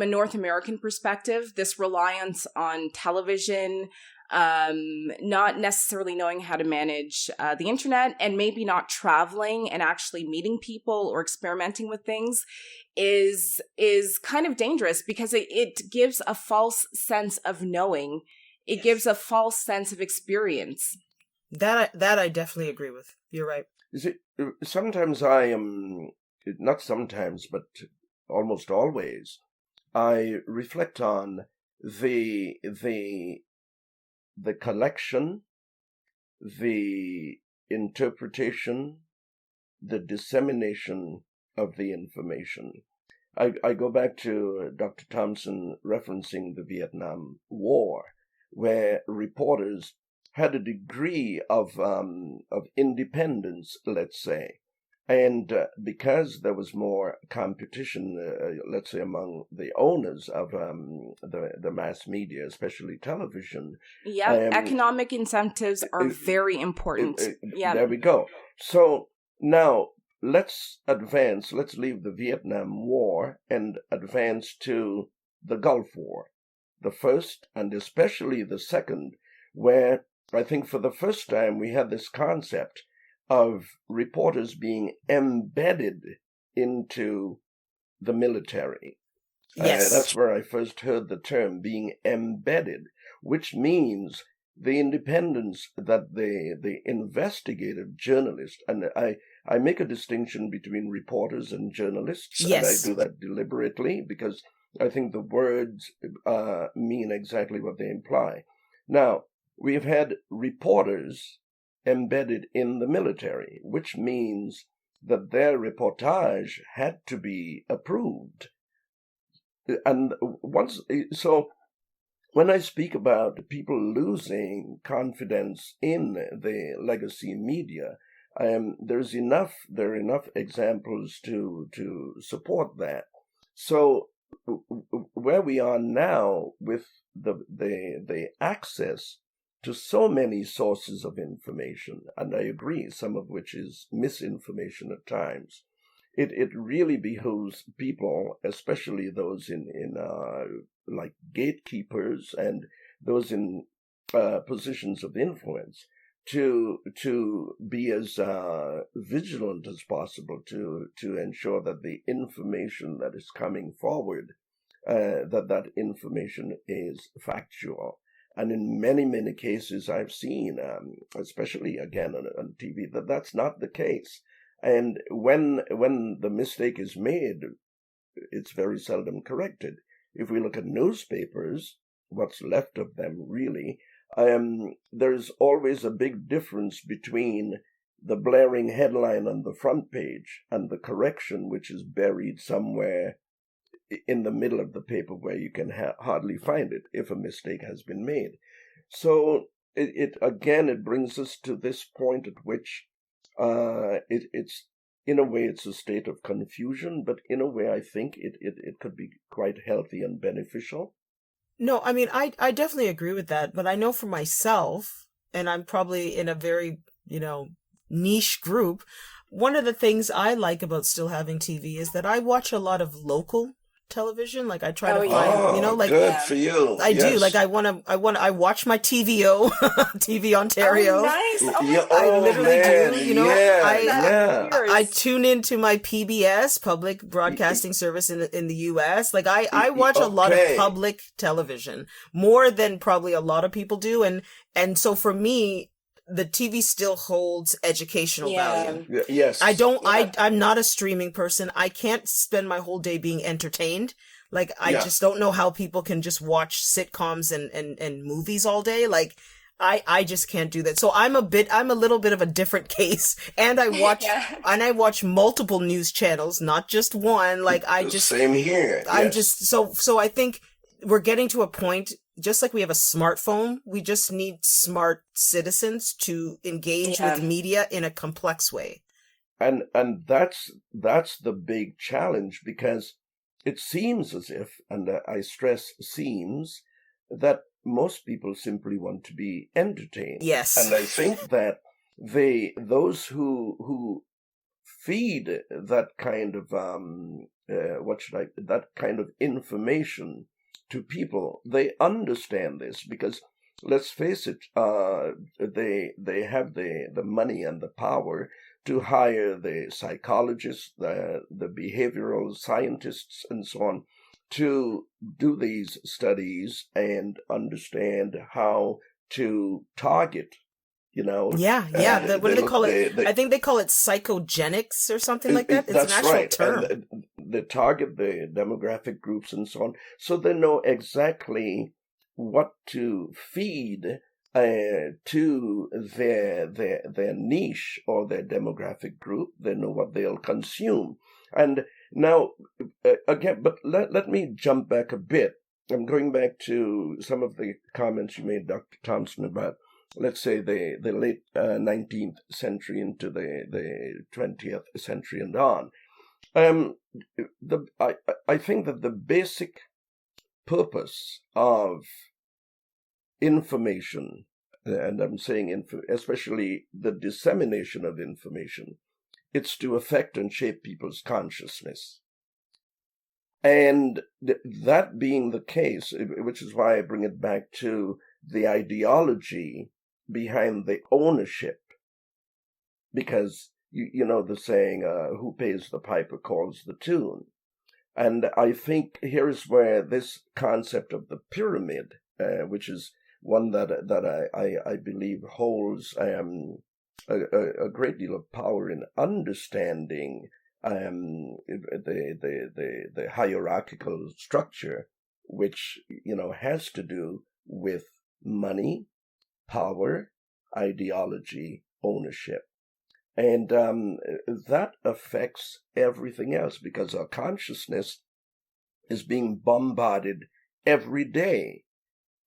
a North American perspective, this reliance on television, not necessarily knowing how to manage the internet, and maybe not traveling and actually meeting people or experimenting with things is kind of dangerous, because it gives a false sense of knowing. It gives a false sense of experience. That I definitely agree with. You're right. You see, sometimes I am, not sometimes, but almost always, I reflect on the collection, the interpretation, the dissemination of the information. I go back to Dr. Thompson referencing the Vietnam War, where reporters had a degree of independence, let's say, And because there was more competition, let's say, among the owners of the mass media, especially television. Yeah, economic incentives are very important. There we go. So now let's advance. Let's leave the Vietnam War and advance to the Gulf War, the first and especially the second, where I think for the first time we had this concept of reporters being embedded into the military. Yes. That's where I first heard the term, being embedded, which means the independence that the investigative journalist, and I make a distinction between reporters and journalists, yes. And I do that deliberately because I think the words mean exactly what they imply. Now, we've had reporters embedded in the military, which means that their reportage had to be approved. And so when I speak about people losing confidence in the legacy media, there are enough examples to support that. So where we are now with the access to so many sources of information, and I agree, some of which is misinformation at times, it really behooves people, especially those in like gatekeepers and those in positions of influence, to be as vigilant as possible to ensure that the information that is coming forward, that information is factual. And in many cases I've seen, especially again on TV, that's not the case. And when the mistake is made, it's very seldom corrected. If we look at newspapers, what's left of them really, there's always a big difference between the blaring headline on the front page and the correction, which is buried somewhere in the middle of the paper where you can hardly find it if a mistake has been made. So it brings us to this point at which it's in a way it's a state of confusion, but in a way I think it could be quite healthy and beneficial. No, I mean, I definitely agree with that, but I know for myself, and I'm probably in a very, niche group, one of the things I like about still having TV is that I watch a lot of local television. Like I try to find, good for you. I do. Like I watch my TVO, TV Ontario. Oh, nice. I literally do. Yeah. I tune into my PBS, public broadcasting service in the US. Like I watch a lot of public television, more than probably a lot of people do. And so for me, the TV still holds educational value. Yes. I'm not a streaming person. I can't spend my whole day being entertained. Like, I just don't know how people can just watch sitcoms and movies all day. Like, I just can't do that. So I'm a little bit of a different case. And I watch multiple news channels, not just one. Like, same here. So I think we're getting to a point, just like we have a smartphone, we just need smart citizens to engage with media in a complex way. And that's the big challenge, because it seems as if, and I stress seems, that most people simply want to be entertained. Yes. And I think that those who feed that kind of that kind of information to people, they understand this, because let's face it, they have the money and the power to hire the psychologists, the behavioral scientists, and so on, to do these studies and understand how to target. What do they call it? I think they call it psychogenics or something like that. It's an actual term. And they target the demographic groups and so on, so they know exactly what to feed to their niche or their demographic group. They know what they'll consume. And now, again, but let me jump back a bit. I'm going back to some of the comments you made, Dr. Thompson, about let's say the late 19th century into the 20th century and on. I think that the basic purpose of information, and I'm saying especially the dissemination of information, it's to affect and shape people's consciousness. And that being the case, which is why I bring it back to the ideology behind the ownership, because you know the saying, who pays the piper calls the tune. And I think here's where this concept of the pyramid, which is one that I believe holds a great deal of power in understanding the hierarchical structure, which has to do with money, power, ideology, ownership. And that affects everything else, because our consciousness is being bombarded every day,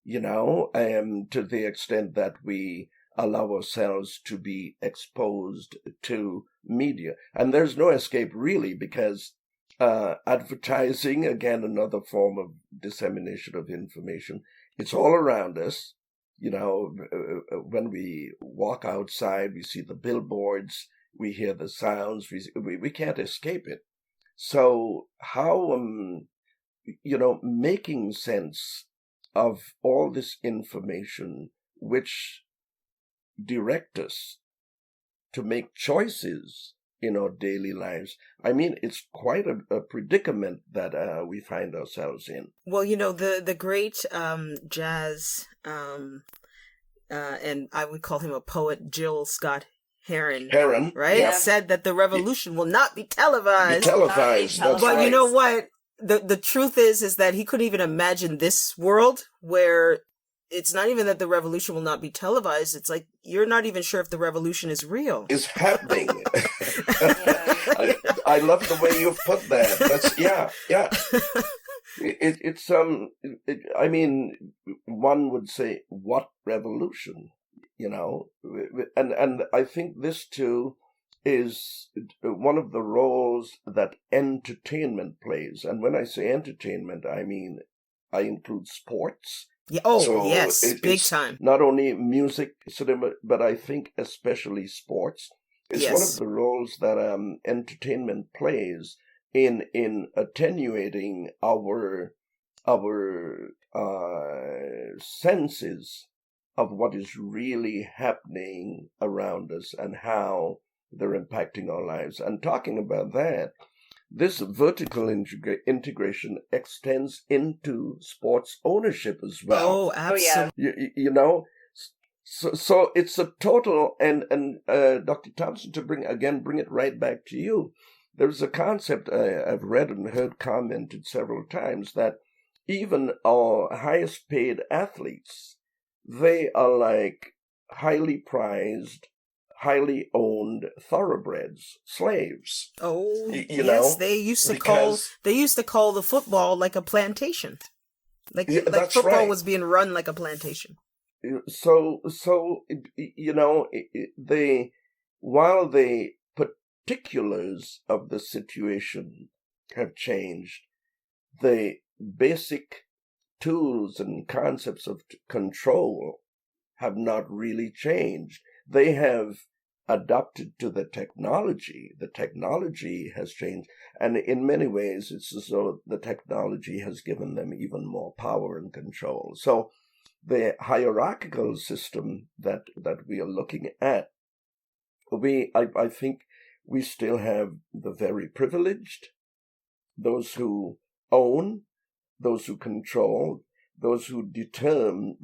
to the extent that we allow ourselves to be exposed to media. And there's no escape, really, because advertising, again, another form of dissemination of information, it's all around us. When we walk outside, we see the billboards, we hear the sounds, we can't escape it. So how, making sense of all this information, which direct us to make choices in our daily lives. I mean, it's quite a predicament that we find ourselves in. Well, the great jazz, and I would call him a poet, Jill Scott Heron, right? Yeah. Said that the revolution will not be televised. That's but right. You know what? The truth is that he couldn't even imagine this world where it's not even that the revolution will not be televised. It's like you're not even sure if the revolution is real. It's happening. I love the way you've put that. That's yeah. I mean, one would say, what revolution? And I think this too is one of the roles that entertainment plays. And when I say entertainment, I mean I include sports. Yeah. Oh, yes, big time. Not only music, cinema, but I think especially sports. It's one of the roles that entertainment plays in attenuating our senses of what is really happening around us and how they're impacting our lives. And talking about that, this vertical integration extends into sports ownership as well. Oh, absolutely. So it's a total, and Dr. Thompson, to bring it right back to you. There's a concept I've read and heard commented several times that even our highest paid athletes, they are like highly prized, highly owned thoroughbreds, slaves. Oh, yes, they used to call the football like a plantation. Like football right. was being run like a plantation. So while the particulars of the situation have changed, the basic tools and concepts of control have not really changed. They have adapted to the technology. The technology has changed, and in many ways, it's as though the technology has given them even more power and control. So the hierarchical system that we are looking at, I think we still have the very privileged, those who own, those who control, those who determine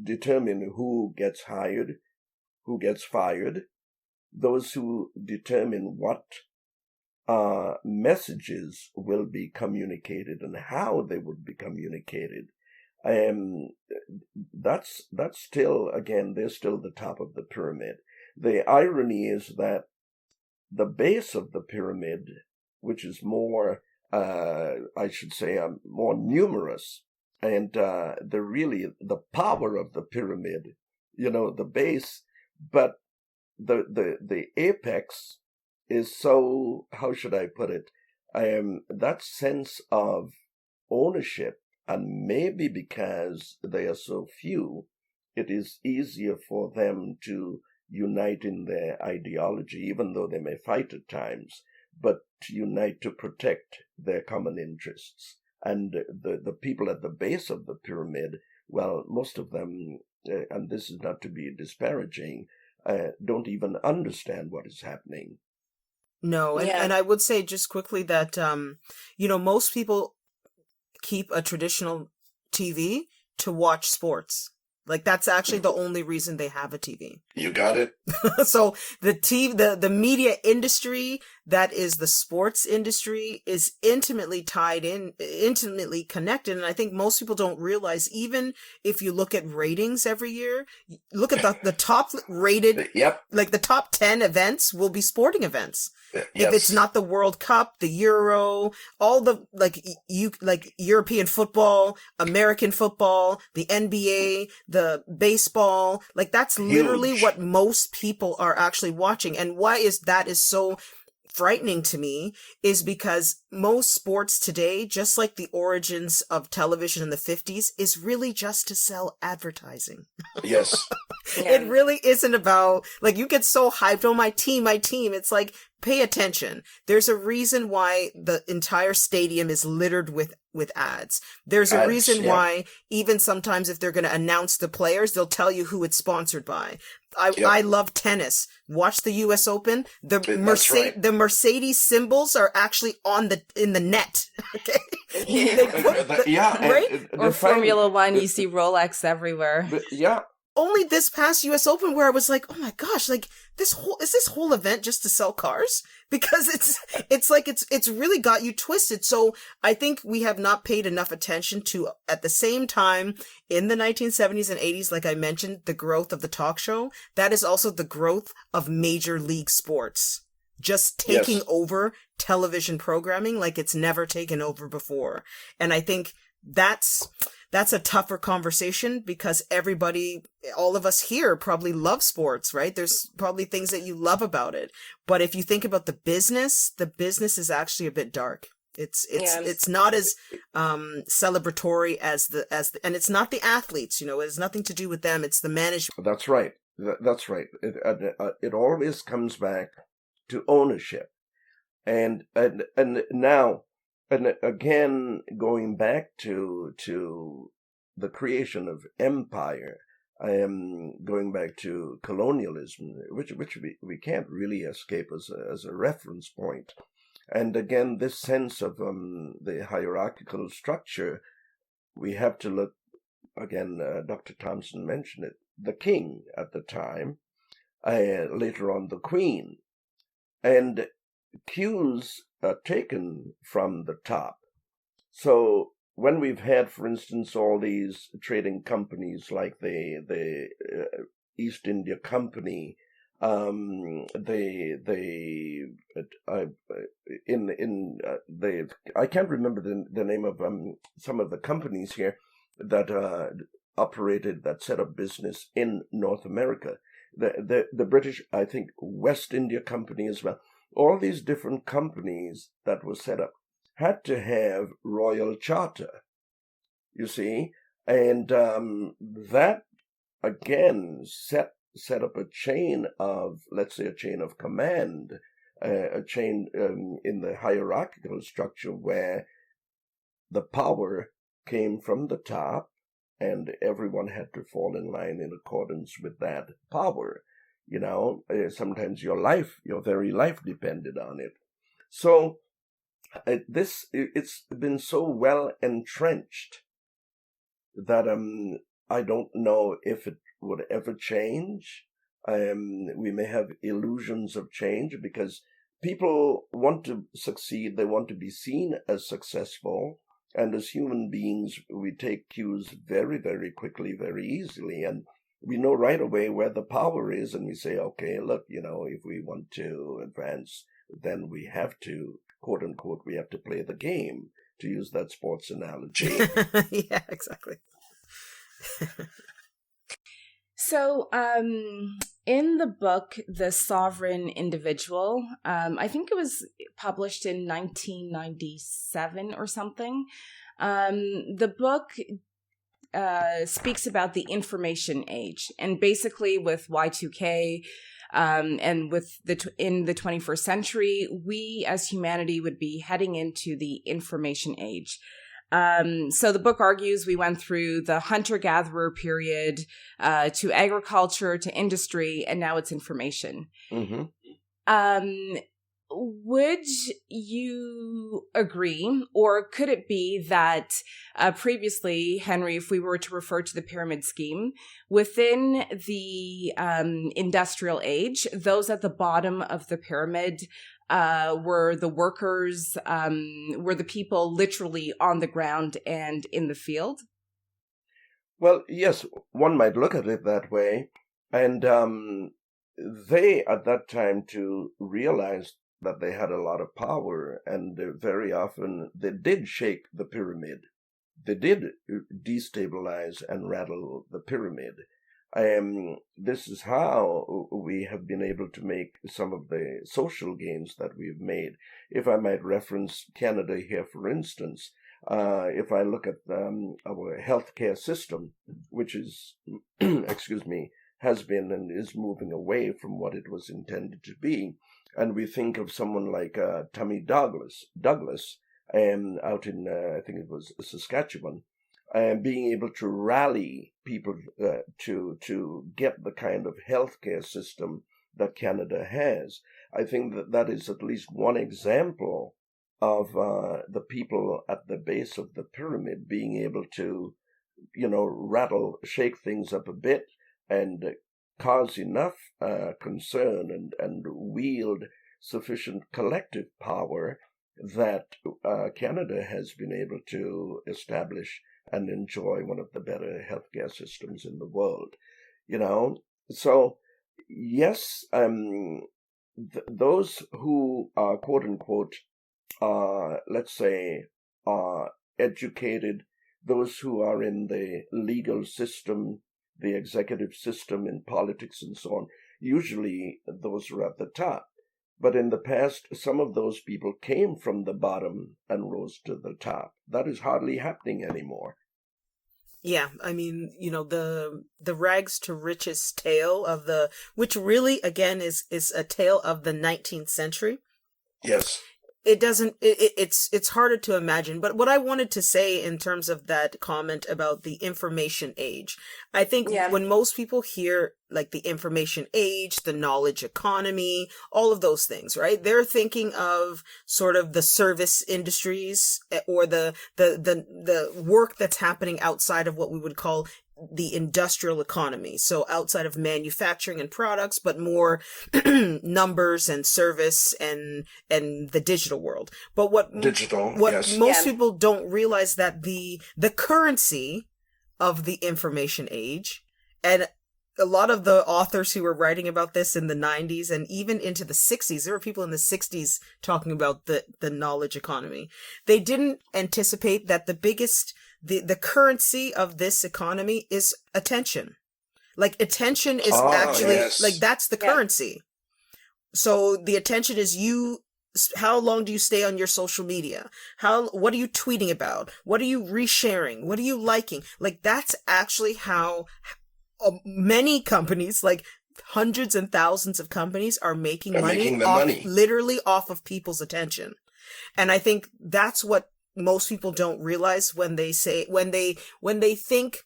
who gets hired, who gets fired, those who determine what messages will be communicated and how they would be communicated. That's still, again, they're still the top of the pyramid. The irony is that the base of the pyramid, which is more, I should say, more numerous, and the power of the pyramid, the base But the apex is so, how should I put it? That sense of ownership, and maybe because they are so few, it is easier for them to unite in their ideology, even though they may fight at times, but to unite to protect their common interests. And the people at the base of the pyramid, well, most of them, and this is not to be disparaging, don't even understand what is happening. No, and I would say just quickly that, most people keep a traditional TV to watch sports. Like, that's actually the only reason they have a TV. You got it. So the media industry, that is the sports industry, is intimately connected. And I think most people don't realize, even if you look at ratings every year, look at the top rated, like the top 10 events will be sporting events. Yes. If it's not the World Cup, the Euro, all the like European football, American football, the NBA, the baseball, like that's literally what most people are actually watching. And why is so frightening to me is because most sports today, just like the origins of television in the 50s, is really just to sell advertising. Yes. It really isn't about, like, you get so hyped, oh, my team. It's like, pay attention. There's a reason why the entire stadium is littered with ads. There's a reason why even sometimes if they're going to announce the players, they'll tell you who it's sponsored by. I love tennis. Watch the U.S. Open. The Mercedes symbols are actually in the net. Okay. Right? Or Formula One, you see Rolex everywhere. Only this past U.S. Open where I was like, oh my gosh, like this whole event just to sell cars? Because it's really got you twisted. So I think we have not paid enough attention to, at the same time, in the 1970s and 80s, like I mentioned, the growth of the talk show. That is also the growth of major league sports. Just taking over television programming like it's never taken over before. And I think that's a tougher conversation because all of us here probably love sports, right? There's probably things that you love about it. But if you think about the business is actually a bit dark. It's not as celebratory as and it's not the athletes, it has nothing to do with them. It's the management. That's right. That's right. It always comes back to ownership. And now, and again, going back to the creation of empire, I am going back to colonialism, which we can't really escape as a reference point. And again, this sense of the hierarchical structure, we have to look, again, Dr. Thompson mentioned it, the king at the time, later on the queen. And cues are taken from the top. So when we've had, for instance, all these trading companies like the East India Company, I can't remember the name of some of the companies here that operated, that set up business in North America. The British, I think, West India Company as well. All these different companies that were set up had to have royal charter, you see, and that again set up a chain of, let's say, a chain of command, a chain in the hierarchical structure where the power came from the top, and everyone had to fall in line in accordance with that power. Sometimes your very life depended on it. So it's been so well entrenched that I don't know if it would ever change. We may have illusions of change because people want to succeed. They want to be seen as successful. And as human beings, we take cues very, very quickly, very easily. And we know right away where the power is. And we say, okay, look, if we want to advance, then we have to, quote unquote, we have to play the game, to use that sports analogy. Yeah, exactly. So, in the book, The Sovereign Individual, I think it was published in 1997 or something. The book speaks about the information age, and basically with Y2K and with in the 21st century, we as humanity would be heading into the information age. So the book argues we went through the hunter-gatherer period to agriculture, to industry, and now it's information. Mm-hmm. Would you agree, or could it be that previously, Henry, if we were to refer to the pyramid scheme, within the industrial age, those at the bottom of the pyramid were the workers, were the people literally on the ground and in the field? Well, yes, one might look at it that way. And they, at that time, to realize that they had a lot of power, and very often they did shake the pyramid. They did destabilize and rattle the pyramid. This is how we have been able to make some of the social gains that we've made. If I might reference Canada here, for instance, if I look at our healthcare system, which is, excuse me, has been and is moving away from what it was intended to be, and we think of someone like Tommy Douglas, out in, I think it was Saskatchewan, being able to rally people to get the kind of healthcare system that Canada has. I think that is at least one example of the people at the base of the pyramid being able to, shake things up a bit and cause enough concern and wield sufficient collective power that Canada has been able to establish and enjoy one of the better healthcare systems in the world. So yes, those who are quote unquote, let's say, educated, those who are in the legal system, the executive system, in politics and so on, usually those are at the top. But in the past, some of those people came from the bottom and rose to the top. That is hardly happening anymore. Yeah, I mean, the rags to riches tale of which really, again, is a tale of the 19th century. Yes. It's harder to imagine. But what I wanted to say in terms of that comment about the information age, I think when most people hear like the information age, the knowledge economy, all of those things, right? They're thinking of sort of the service industries or the work that's happening outside of what we would call the industrial economy. So outside of manufacturing and products, but more numbers and service and the digital world. But what most people don't realize that the currency of the information age, and a lot of the authors who were writing about this in the 90s and even into the 60s, there were people in the 60s talking about the knowledge economy. They didn't anticipate that the currency of this economy is attention. Like attention is like that's the currency. So the attention is how long do you stay on your social media? What are you tweeting about? What are you resharing? What are you liking? Like that's actually how many companies, like hundreds and thousands of companies, are making money literally off of people's attention. And I think that's what most people don't realize when they think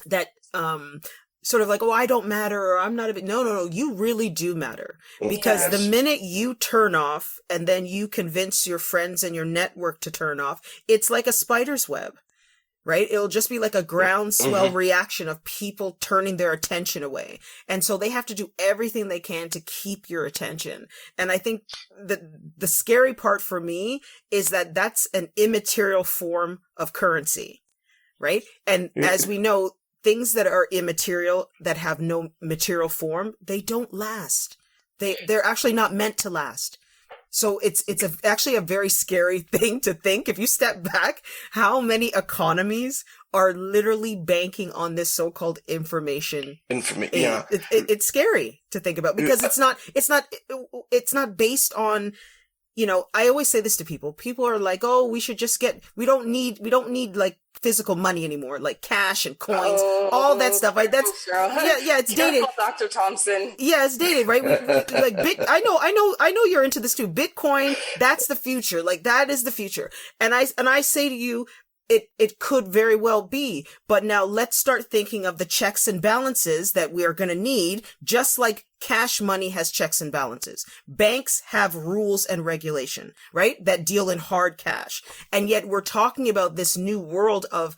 that sort of like, oh, I don't matter, or I'm not a bit. No, you really do matter. Because the minute you turn off and then you convince your friends and your network to turn off, it's like a spider's web. Right? It'll just be like a groundswell reaction of people turning their attention away. And so they have to do everything they can to keep your attention. And I think that the scary part for me is that that's an immaterial form of currency. Right? And as we know, things that are immaterial, that have no material form, they don't last. They're actually not meant to last. So it's actually a very scary thing to think, if you step back, how many economies are literally banking on this so-called information. Yeah. It's scary to think about because it's not based on, you know, I always say this to people. People are like, oh, we don't need like physical money anymore, like cash and coins, all that stuff. Right? That's, yeah, it's dated. Dr. Thompson. Yeah, it's dated, right? Like, I know you're into this too. Bitcoin, that's the future. Like, that is the future. And I say to you, it could very well be, but now let's start thinking of the checks and balances that we are going to need, just like cash money has checks and balances. Banks have rules and regulation, right? That deal in hard cash. And yet we're talking about this new world of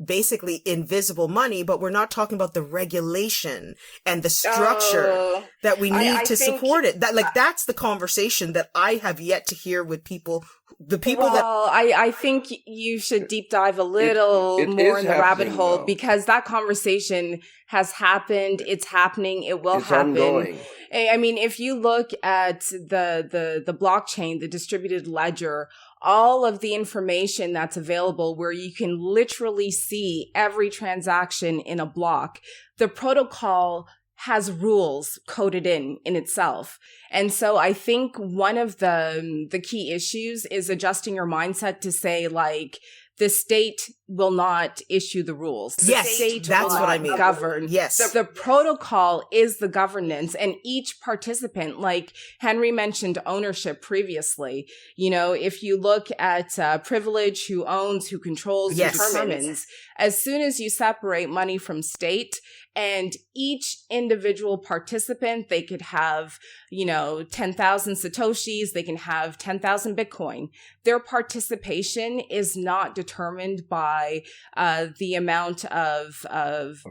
basically invisible money, but we're not talking about the regulation and the structure that we need to support it. That's the conversation that I have yet to hear with people. I think you should deep dive a little more in the rabbit hole, because that conversation has happened. It's happening. It will happen. Ongoing. I mean, if you look at the blockchain, the distributed ledger, all of the information that's available where you can literally see every transaction in a block, the protocol has rules coded in itself. And so I think one of the key issues is adjusting your mindset to say, like, the state will not issue the rules. The state that's will what not I mean. Govern. Yes. The protocol is the governance, and each participant, like Henry mentioned ownership previously, you know, if you look at privilege, who owns, who controls, who determines, as soon as you separate money from state, and each individual participant, they could have, you know, 10,000 Satoshis, they can have 10,000 Bitcoin. Their participation is not determined by the amount of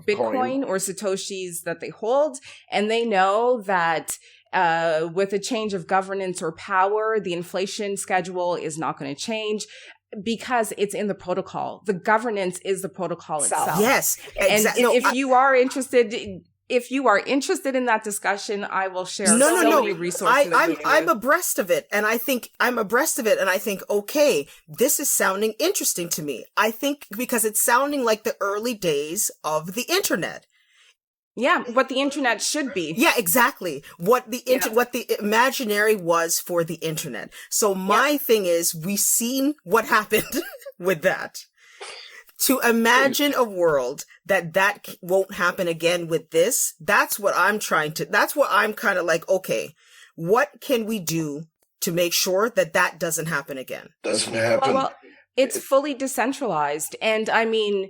Bitcoin or Satoshis that they hold. And they know that with a change of governance or power, the inflation schedule is not going to change, because it's in the protocol. The governance is the protocol itself. Yes. Exactly. And if you are interested in that discussion, I will share many resources. I'm abreast of it, and I think okay, this is sounding interesting to me. I think because it's sounding like the early days of the internet. Yeah, what the internet should be. Yeah, exactly. What the imaginary was for the internet. So my thing is, we've seen what happened with that. To imagine a world that won't happen again with this, that's what I'm kind of like, okay, what can we do to make sure that doesn't happen again? Doesn't happen. Well, it's fully decentralized. And I mean,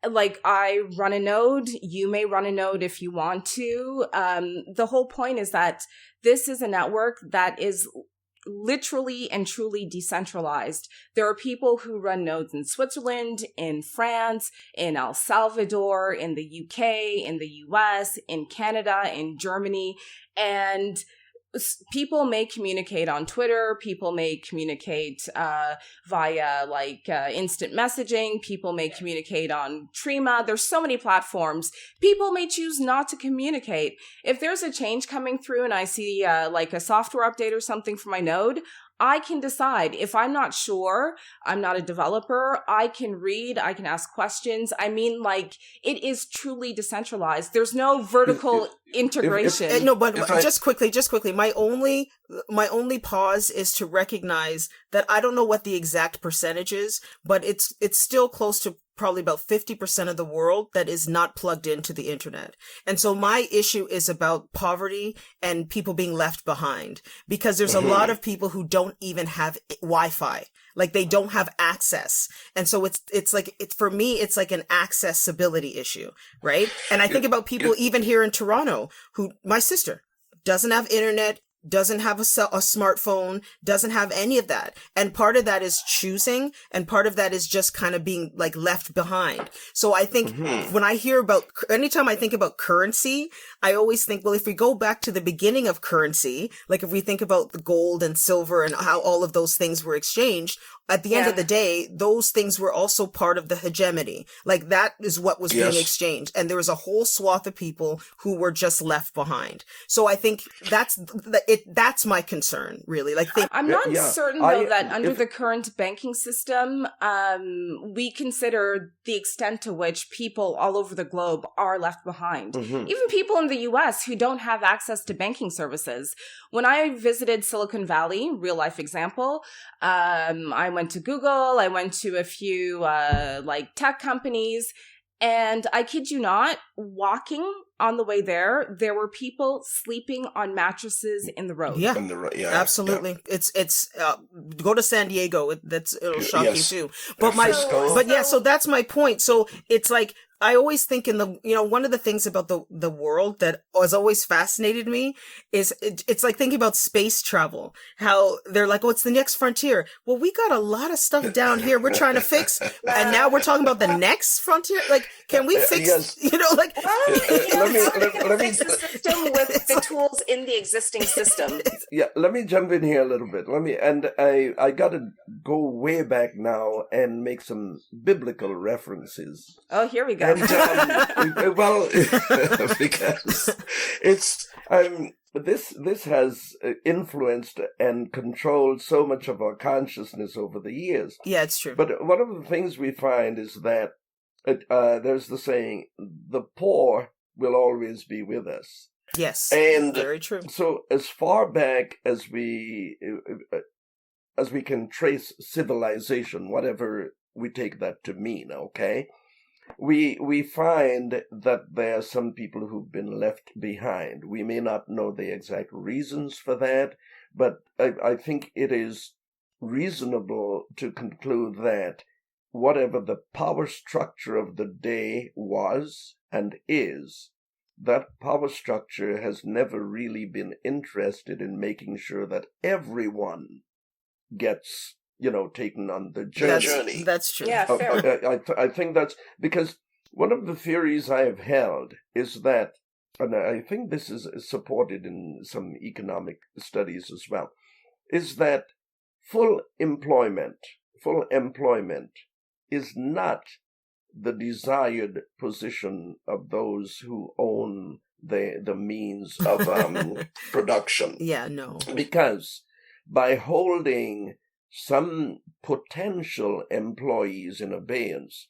like, I run a node, you may run a node if you want to. The whole point is that this is a network that is literally and truly decentralized. There are people who run nodes in Switzerland, in France, in El Salvador, in the UK, in the US, in Canada, in Germany, and people may communicate on Twitter. People may communicate via instant messaging. People may communicate on Trima. There's so many platforms. People may choose not to communicate. If there's a change coming through and I see a software update or something for my node, I can decide. If I'm not sure, I'm not a developer, I can read, I can ask questions. I mean, it is truly decentralized. There's no vertical integration. Just quickly, my only pause is to recognize that I don't know what the exact percentage is, but it's still close to probably about 50% of the world that is not plugged into the internet. And so my issue is about poverty and people being left behind, because there's a lot of people who don't even have Wi-Fi. Like, they don't have access. And so for me, it's like an accessibility issue, right? And I think about people even here in Toronto my sister doesn't have internet, doesn't have a smartphone, doesn't have any of that. And part of that is choosing, and part of that is just kind of being left behind. So I think anytime I think about currency, I always think, well, if we go back to the beginning of currency, like if we think about the gold and silver and how all of those things were exchanged, at the end of the day, those things were also part of the hegemony. Like, that is what was being exchanged. And there was a whole swath of people who were just left behind. So I think that's my concern, really. Like, I'm not certain, though, that under the current banking system, we consider the extent to which people all over the globe are left behind. Mm-hmm. Even people in the U.S. who don't have access to banking services. When I visited Silicon Valley, real life example, I went to Google, I went to a few tech companies, and I kid you not, walking on the way there were people sleeping on mattresses in the road. Yeah, absolutely. Yeah. It's go to San Diego. It'll shock you too. But so that's my point. So it's like, I always think one of the things about the world that has always fascinated me is it's like thinking about space travel. How they're like, oh, it's the next frontier. Well, we got a lot of stuff down here we're trying to fix, and now we're talking about the next frontier. Like, can we fix? Let me fix the system with the tools in the existing system. Yeah, let me jump in here a little bit. I got to go way back now and make some biblical references. Oh, here we go. And, because it's this has influenced and controlled so much of our consciousness over the years. Yeah, it's true. But one of the things we find is that there's the saying, the poor will always be with us. Yes, and very true. So as far back as we can trace civilization, whatever we take that to mean, okay, we find that there are some people who've been left behind. We may not know the exact reasons for that, but I think it is reasonable to conclude that whatever the power structure of the day was and is, that power structure has never really been interested in making sure that everyone gets, taken on the journey. That's true. Yeah, fair. I think that's because one of the theories I have held is that, and I think this is supported in some economic studies as well, is that full employment is not the desired position of those who own the means of production. Yeah, no. Because by holding some potential employees in abeyance,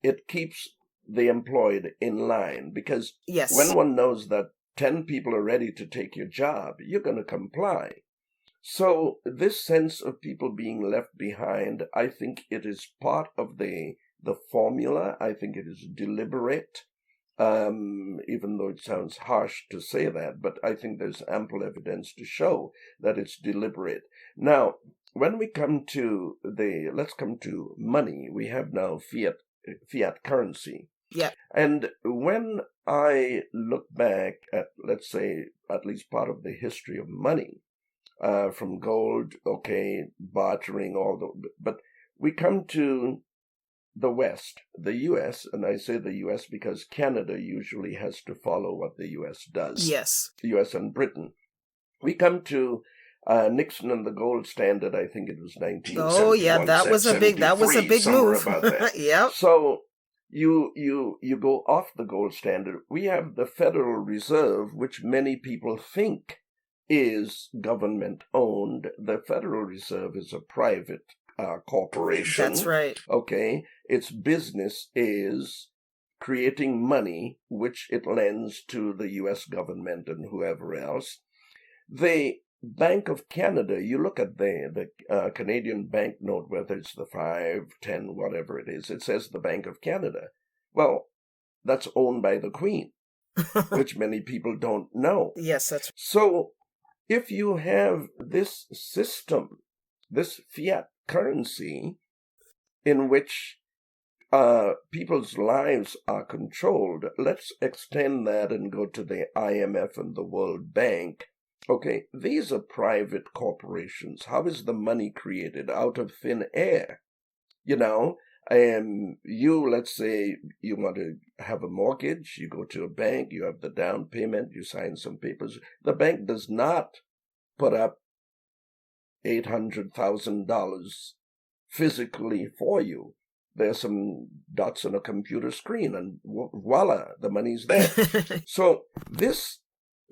it keeps the employed in line. Because when one knows that 10 people are ready to take your job, you're going to comply. So this sense of people being left behind, I think it is part of the formula. I think it is deliberate, even though it sounds harsh to say that, but I think there's ample evidence to show that it's deliberate. Now, when we come to let's come to money. We have now fiat currency. Yeah. And when I look back at, let's say, at least part of the history of money, from gold, bartering, but we come to the West, the U.S., and I say the U.S. because Canada usually has to follow what the U.S. does. Yes. The U.S. and Britain. We come to Nixon and the gold standard. I think it was 1971. Oh yeah, that was a big move. Yeah. So you go off the gold standard. We have the Federal Reserve, which many people think is government owned. The Federal Reserve is a private corporation. That's right. Okay. Its business is creating money, which it lends to the U.S. government and whoever else. The Bank of Canada, you look at the Canadian banknote, whether it's the 5, 10, whatever it is, it says the Bank of Canada. Well, that's owned by the Queen, which many people don't know. Yes, that's so. If you have this system, this fiat currency, in which people's lives are controlled, let's extend that and go to the IMF and the World Bank. Okay, these are private corporations. How is the money created? Out of thin air. Let's say you want to have a mortgage, you go to a bank, you have the down payment, you sign some papers. The bank does not put up $800,000 physically for you. There's some dots on a computer screen, and voila, the money's there. So this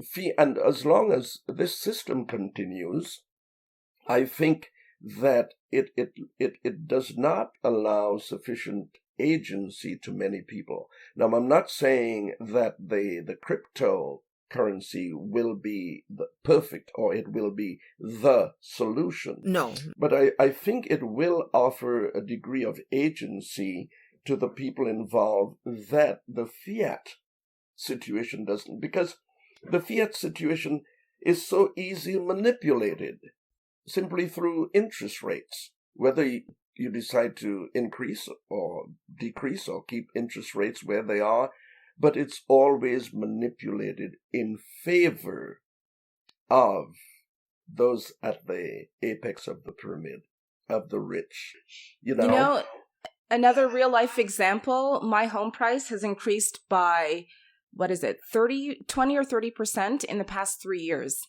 fee, and as long as this system continues, I think that it does not allow sufficient agency to many people. Now, I'm not saying that the cryptocurrency will be the perfect, or it will be the solution. No. But I think it will offer a degree of agency to the people involved that the fiat situation doesn't, because the fiat situation is so easily manipulated simply through interest rates, whether you decide to increase or decrease or keep interest rates where they are, but it's always manipulated in favor of those at the apex of the pyramid, of the rich. You know, another real life example, my home price has increased by, 20 or 30% in the past 3 years.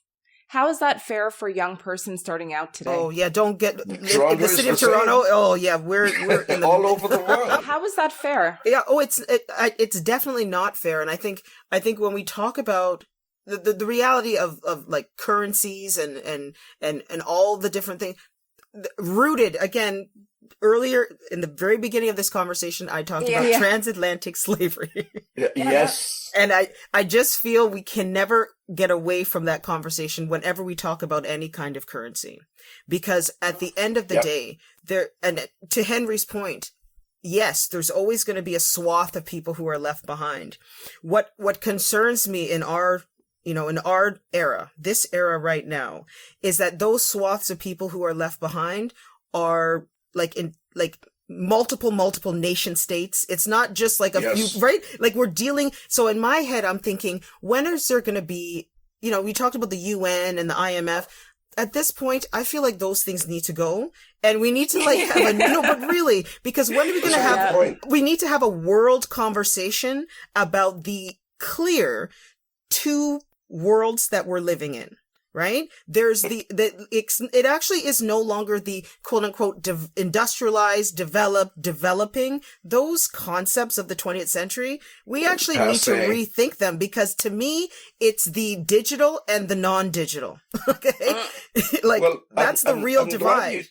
How is that fair for a young person starting out today? Oh, yeah, don't get... the city of Toronto, oh, yeah, we're in the... all over the world. How is that fair? Yeah, it's definitely not fair. And I think when we talk about the reality of like currencies and all the different things, rooted, again, earlier in the very beginning of this conversation, I talked about transatlantic slavery. Yes. And I just feel we can never get away from that conversation whenever we talk about any kind of currency. Because at the end of the day, and to Henry's point, yes, there's always going to be a swath of people who are left behind. What concerns me in our era, this era right now, is that those swaths of people who are left behind are like multiple nation states. It's not just like a few, right? Like we're dealing. So in my head, I'm thinking, when is there going to be, we talked about the UN and the IMF. At this point, I feel like those things need to go, and we need to have but really, because when are we going to have, we need to have a world conversation about the clear two worlds that we're living in. Right? There's it actually is no longer the quote unquote industrialized, developing. Those concepts of the 20th century, we actually need to rethink them, because to me, it's the digital and the non-digital. Okay? That's the real divide.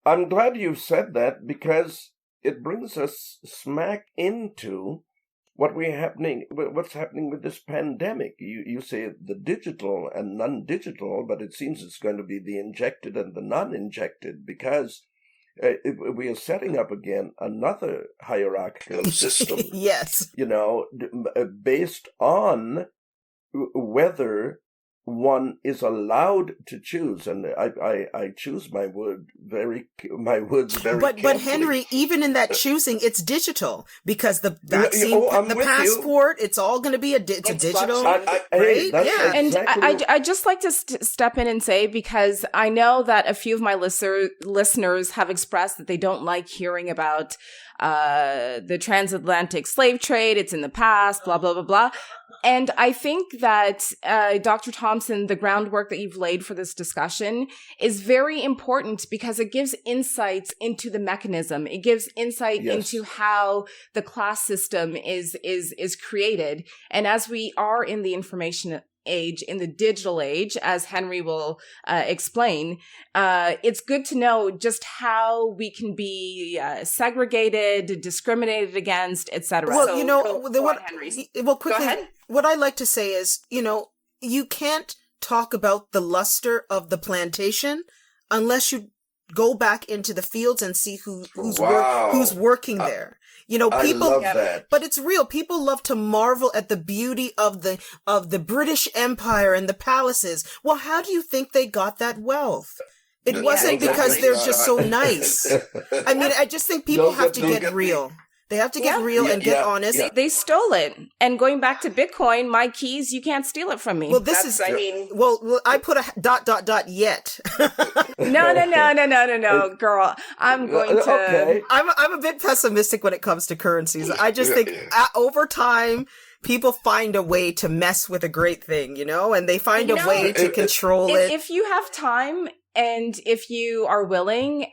I'm glad you said that, because it brings us smack into what's happening with this pandemic. You say the digital and non-digital, but it seems it's going to be the injected and the non-injected, because we are setting up again another hierarchical system. Yes. Based on whether one is allowed to choose, and I choose my words very But Henry, even in that choosing, it's digital, because the vaccine, the passport, it's all going to be it's a digital. Right? And I just like to step in and say, because I know that a few of my listeners have expressed that they don't like hearing about the transatlantic slave trade. It's in the past, blah, blah, blah, blah. And I think that, Dr. Thompson, the groundwork that you've laid for this discussion is very important, because it gives insights into the mechanism. It gives insight into how the class system is created. And as we are in the information age, in the digital age, as Henry will explain, it's good to know just how we can be segregated, discriminated against, etc. Well, Henry. Quickly, go ahead. What I like to say is, you can't talk about the luster of the plantation unless you go back into the fields and see who's working there. People, I love that. But it's real. People love to marvel at the beauty of the British Empire and the palaces. Well, how do you think they got that wealth? It wasn't because they're just so nice. I mean, I just think people have to get real. They have to get real and get honest. They stole it. And going back to Bitcoin, my keys, you can't steal it from me. Well, I put a ... yet. No, girl. I'm going to... Okay. I'm a bit pessimistic when it comes to currencies. I just think over time, people find a way to mess with a great thing, and they find a way to control it. If you have time, And if you are willing,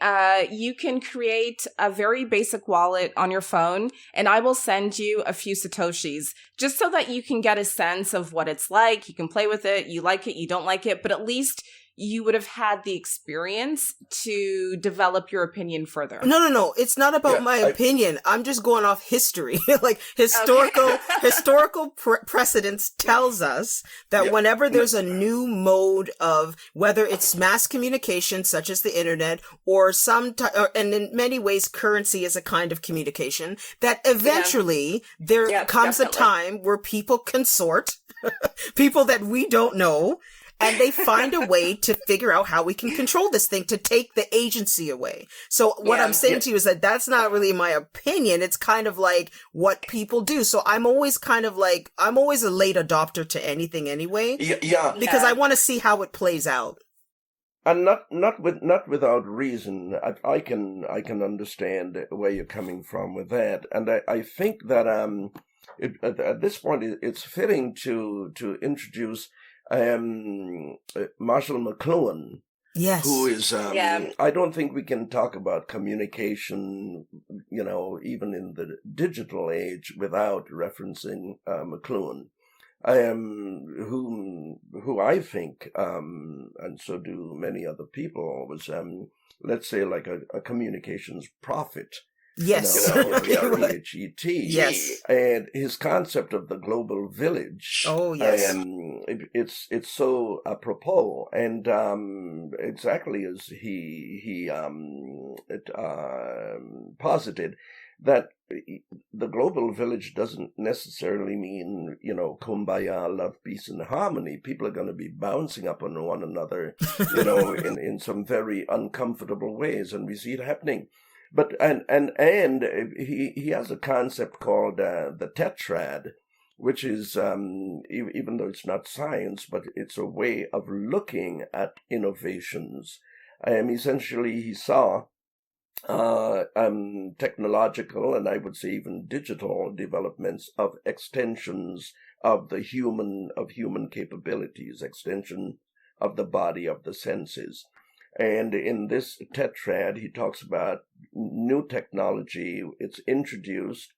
you can create a very basic wallet on your phone, and I will send you a few Satoshis just so that you can get a sense of what it's like. You can play with it. You like it, you don't like it, but at least you would have had the experience to develop your opinion further. No. It's not about my opinion. I'm just going off history. Like historical precedence tells us that whenever there's a new mode of, whether it's mass communication, such as the internet, or and in many ways currency is a kind of communication, that eventually there comes a time where people consort, people that we don't know, and they find a way to figure out how we can control this thing to take the agency away. So what I'm saying to you is that that's not really my opinion. It's kind of like what people do. So I'm always a late adopter to anything anyway. Because I want to see how it plays out. And not without reason. I can understand where you're coming from with that. And I think that at this point it's fitting to introduce Marshall McLuhan, who is, I don't think we can talk about communication, even in the digital age without referencing McLuhan, who I think, and so do many other people, was, let's say, like a communications prophet. Yes. PHET. Yes. And his concept of the global village. Oh, yes. It's so apropos. And exactly as he posited, that the global village doesn't necessarily mean, kumbaya, love, peace, and harmony. People are going to be bouncing up on one another, in some very uncomfortable ways. And we see it happening. But and he has a concept called the tetrad, which is even though it's not science, but it's a way of looking at innovations. Essentially, he saw technological and I would say even digital developments of extensions of human capabilities, extension of the body, of the senses. And in this tetrad, he talks about new technology. It's introduced.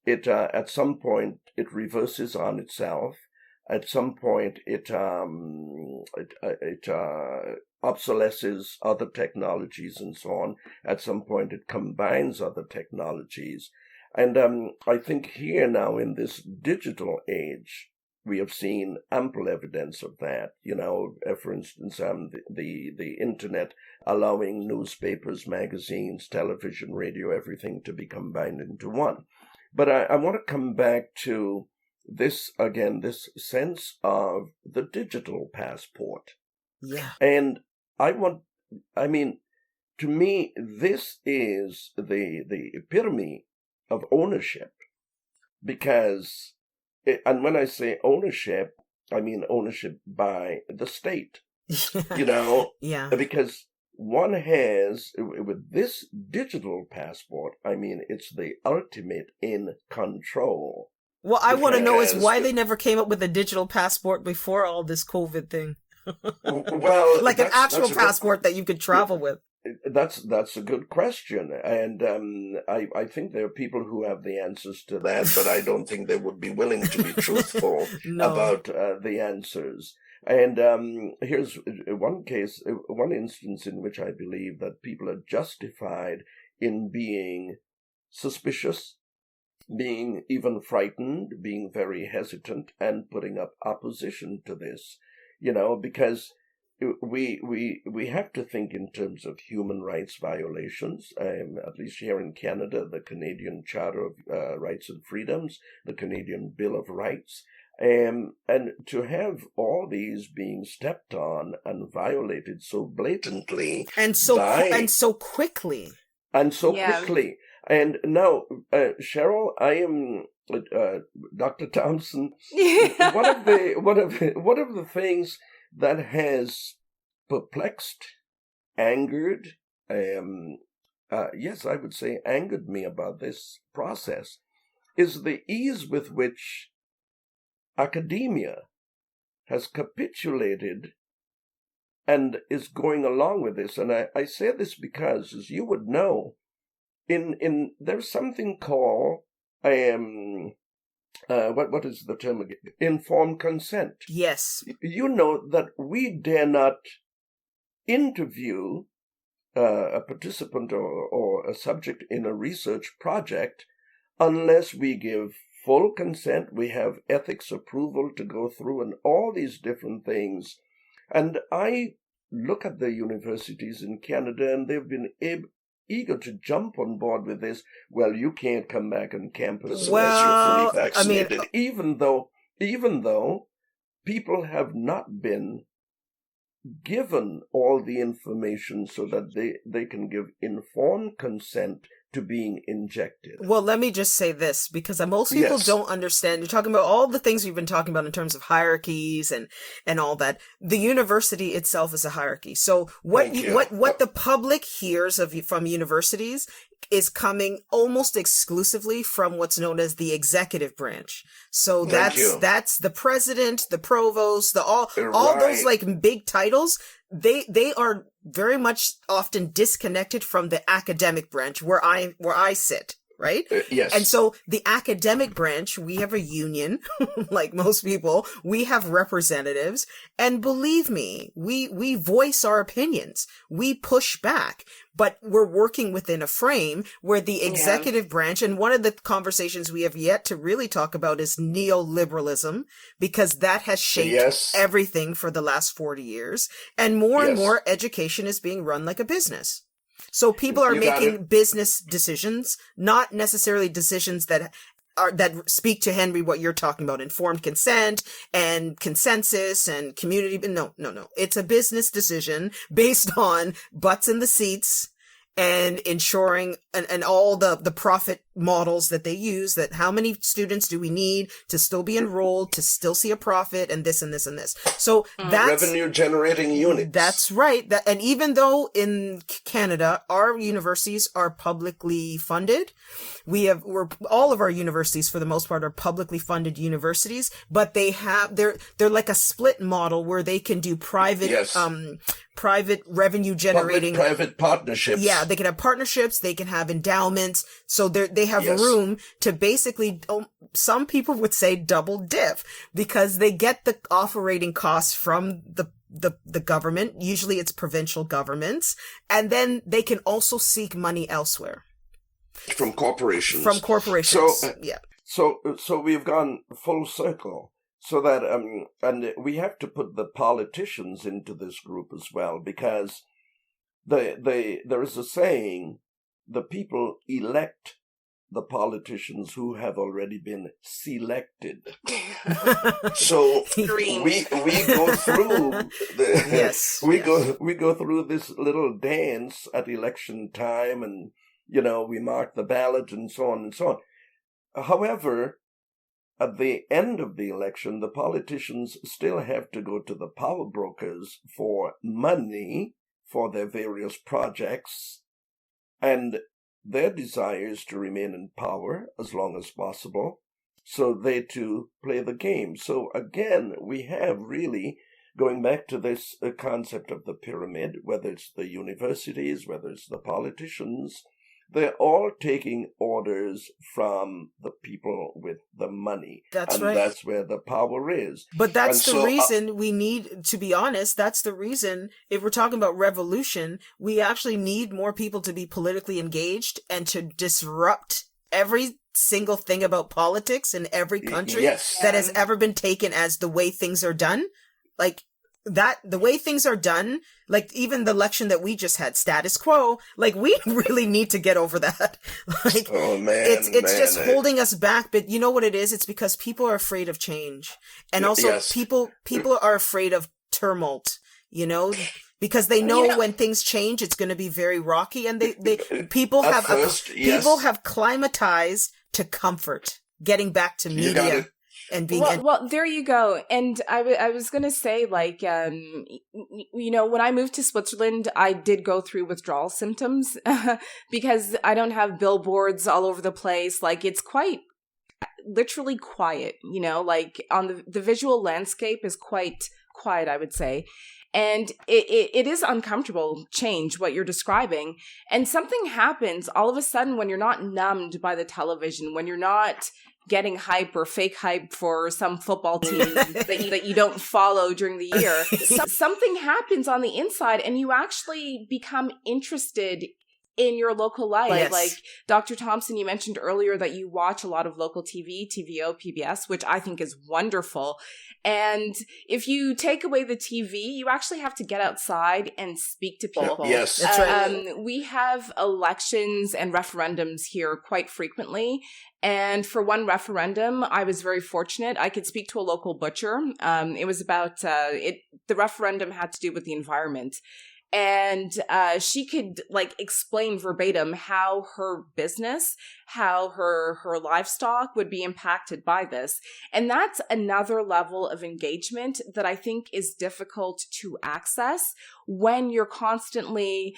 It at some point it reverses on itself. At some point it obsolesces other technologies and so on. At some point it combines other technologies. And I think here now in this digital age, we have seen ample evidence of that. For instance, the internet allowing newspapers, magazines, television, radio, everything to be combined into one. But I want to come back to this again, this sense of the digital passport. Yeah. And to me, this is the epitome of ownership, because and when I say ownership, I mean ownership by the state, Yeah. Because one has, with this digital passport, it's the ultimate in control. What I want to know is why they never came up with a digital passport before all this COVID thing. Well, like an actual passport that you could travel with. That's a good question, and I think there are people who have the answers to that, but I don't think they would be willing to be truthful about the answers. And here's one instance in which I believe that people are justified in being suspicious, being even frightened, being very hesitant, and putting up opposition to this, because we have to think in terms of human rights violations. At least here in Canada, the Canadian Charter of Rights and Freedoms, the Canadian Bill of Rights, and to have all these being stepped on and violated so blatantly and so quickly. Quickly. And now, Cheryl, I am Dr. Thompson. One of the things that has perplexed, angered, yes, I would say angered me about this process is the ease with which academia has capitulated and is going along with this. And I say this because, as you would know, in there's something called what is the term again? Informed consent. Yes. You know that we dare not interview a participant or a subject in a research project unless we give full consent. We have ethics approval to go through and all these different things. And I look at the universities in Canada, and they've been eager to jump on board with this. Well, you can't come back on campus unless you're fully vaccinated, even though people have not been given all the information so that they can give informed consent to being injected. Well, let me just say this, because most people don't understand. You're talking about all the things we've been talking about in terms of hierarchies and all that. The university itself is a hierarchy. So what the public hears from universities is coming almost exclusively from what's known as the executive branch. So that's the president, the provost, all those like big titles. They are very much often disconnected from the academic branch where I sit. Right? Yes. And so the academic branch, we have a union, like most people, we have representatives, and believe me, we voice our opinions. We push back, but we're working within a frame where the executive branch, and one of the conversations we have yet to really talk about is neoliberalism, because that has shaped everything for the last 40 years. And more education is being run like a business. So people are making business decisions, not necessarily decisions that speak to Henry what you're talking about, informed consent and consensus and community. No. It's a business decision based on butts in the seats and ensuring and all the profit models that they use, that how many students do we need to still be enrolled, to still see a profit, and this and this and this. So that's revenue generating units. That's right. And even though in Canada, our universities are publicly funded, all of our universities for the most part are publicly funded universities, but they're like a split model where they can do private revenue generating private partnerships. Yeah, they can have partnerships, they can have endowments. So they have room to basically, some people would say double dip, because they get the operating costs from the government. Usually it's provincial governments. And then they can also seek money elsewhere. From corporations. So we've gone full circle. So that, and we have to put the politicians into this group as well, because there is a saying, the people elect the politicians who have already been selected. So we go through we go through this little dance at election time, and we mark the ballot and so on and so on. However, at the end of the election, the politicians still have to go to the power brokers for money for their various projects, and their desire is to remain in power as long as possible, so they too play the game. So again, we have really, going back to this concept of the pyramid, whether it's the universities, whether it's the politicians, they're all taking orders from the people with the money. That's right. That's where the power is. But that's the reason we need, to be honest, that's the reason, if we're talking about revolution, we actually need more people to be politically engaged and to disrupt every single thing about politics in every country that has ever been taken as the way things are done. Like, that the way things are done, like even the election that we just had, status quo, like we really need to get over that. Like, it's just holding us back. But you know what it is? It's because people are afraid of change, and also people are afraid of tumult. Because they know when things change, it's going to be very rocky, and people have climatized to comfort, getting back to media. And being well, there you go. And I was going to say, like, when I moved to Switzerland, I did go through withdrawal symptoms because I don't have billboards all over the place. Like, it's quite literally quiet, like on the visual landscape is quite quiet, I would say. And it is uncomfortable change, what you're describing. And something happens all of a sudden when you're not numbed by the television, when you're not getting hype or fake hype for some football team that you don't follow during the year. Something happens on the inside and you actually become interested in your local life. Yes. Like Dr. Thompson, you mentioned earlier that you watch a lot of local TV, TVO, PBS, which I think is wonderful. And if you take away the TV, you actually have to get outside and speak to people. Yes. That's right. We have elections and referendums here quite frequently. And for one referendum, I was very fortunate. I could speak to a local butcher. It was about, the referendum had to do with the environment. And she could explain verbatim how her business, how her livestock would be impacted by this. And that's another level of engagement that I think is difficult to access when you're constantly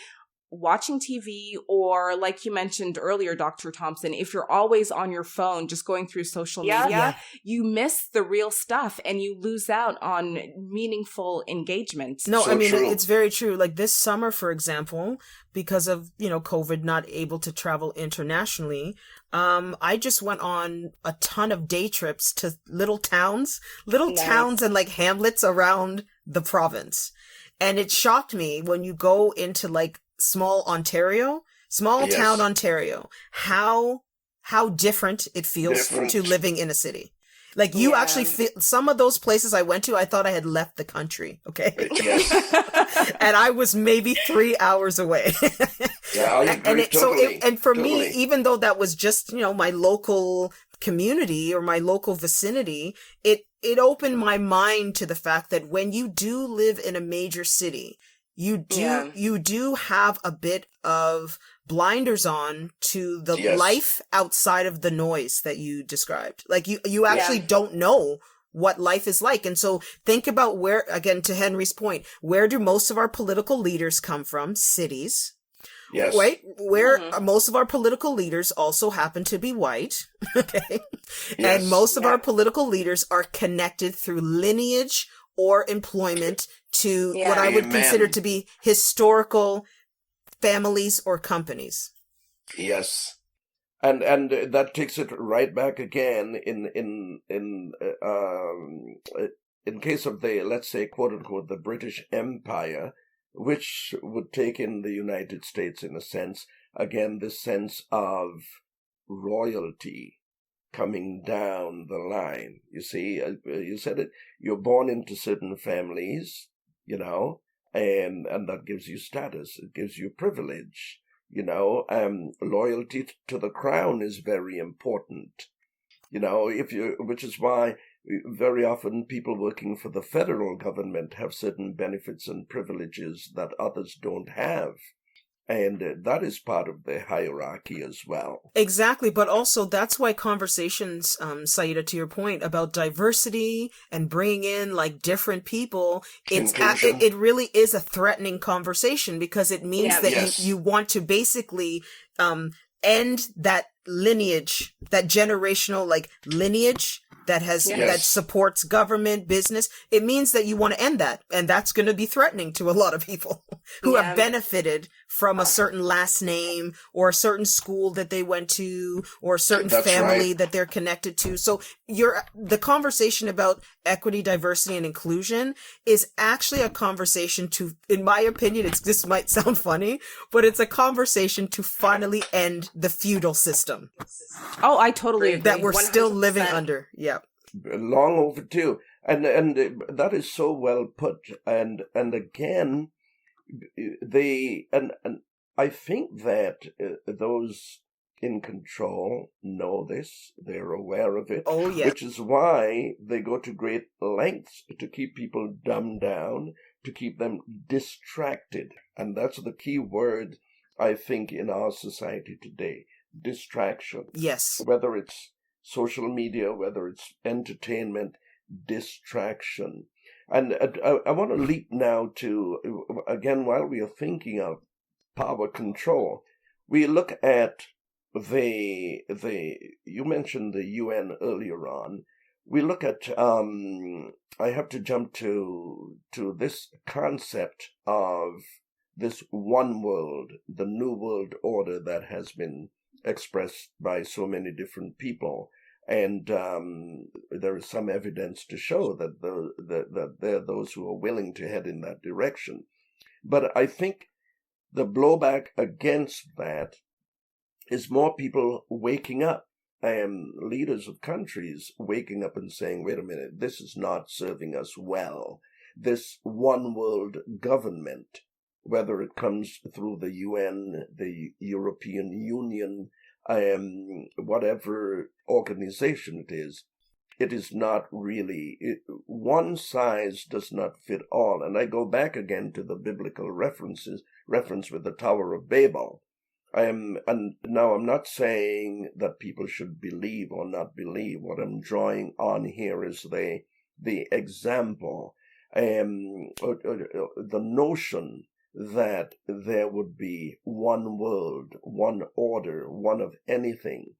watching TV, or like you mentioned earlier, Dr. Thompson, if you're always on your phone, just going through social media, you miss the real stuff and you lose out on meaningful engagement. No, So I mean, true. it's very true. Like this summer, for example, because of, COVID, not able to travel internationally, I just went on a ton of day trips to little towns and like hamlets around the province. And it shocked me when you go into small town Ontario, how different it feels to living in a city. Like you actually feel some of those places I went to, I thought I had left the country. Okay. Yes. And I was maybe 3 hours away. Yeah, I agree totally. And for me, even though that was just, my local community or my local vicinity, it opened my mind to the fact that when you do live in a major city, you do have a bit of blinders on to the life outside of the noise that you described. Like you actually don't know what life is like. And so think about where, again, to Henry's point, where do most of our political leaders come from? Cities. Yes. Right? Where most of our political leaders also happen to be white. Okay. Yes. And most of our political leaders are connected through lineage or employment to what I would consider to be historical families or companies. Yes. And that takes it right back again in case of the, let's say, quote unquote, the British Empire, which would take in the United States in a sense, again, this sense of royalty coming down the line. You see, you said it, you're born into certain families, and that gives you status, it gives you privilege, loyalty to the crown is very important, which is why very often people working for the federal government have certain benefits and privileges that others don't have. And that is part of the hierarchy as well. Exactly. But also that's why conversations, Saida, to your point about diversity and bringing in different people, it really is a threatening conversation because it means that you want to basically, end that lineage, that generational lineage that has that supports government, business. It means that you want to end that, and that's going to be threatening to a lot of people who have benefited from a certain last name or a certain school that they went to or a certain family that they're connected to. So the conversation about equity, diversity, and inclusion is actually a conversation to, in my opinion, this might sound funny, but it's a conversation to finally end the feudal system. Oh, I totally agree. That we're 100%. Still living under. Yeah. Long overdue. And that is so well put. And again, and I think that those in control know this, they're aware of it. Oh, yeah. Which is why they go to great lengths to keep people dumbed down, to keep them distracted. And that's the key word, I think, in our society today. Distraction. Yes. Whether it's social media, whether it's entertainment, distraction. And I want to leap now to, again, while we are thinking of power control, we look at you mentioned the UN earlier on. we look at, I have to jump to this concept of this one world, the new world order that has been expressed by so many different people. And there is some evidence to show that that there are those who are willing to head in that direction. But I think the blowback against that is more people waking up, and leaders of countries waking up and saying, wait a minute, this is not serving us well. This one world government, whether it comes through the UN, the European Union, whatever organization it is not really, one size does not fit all. And I go back again to the biblical reference with the Tower of Babel. And now I'm not saying that people should believe or not believe. What I'm drawing on here is the example, the notion that there would be one world, one order, one of anything.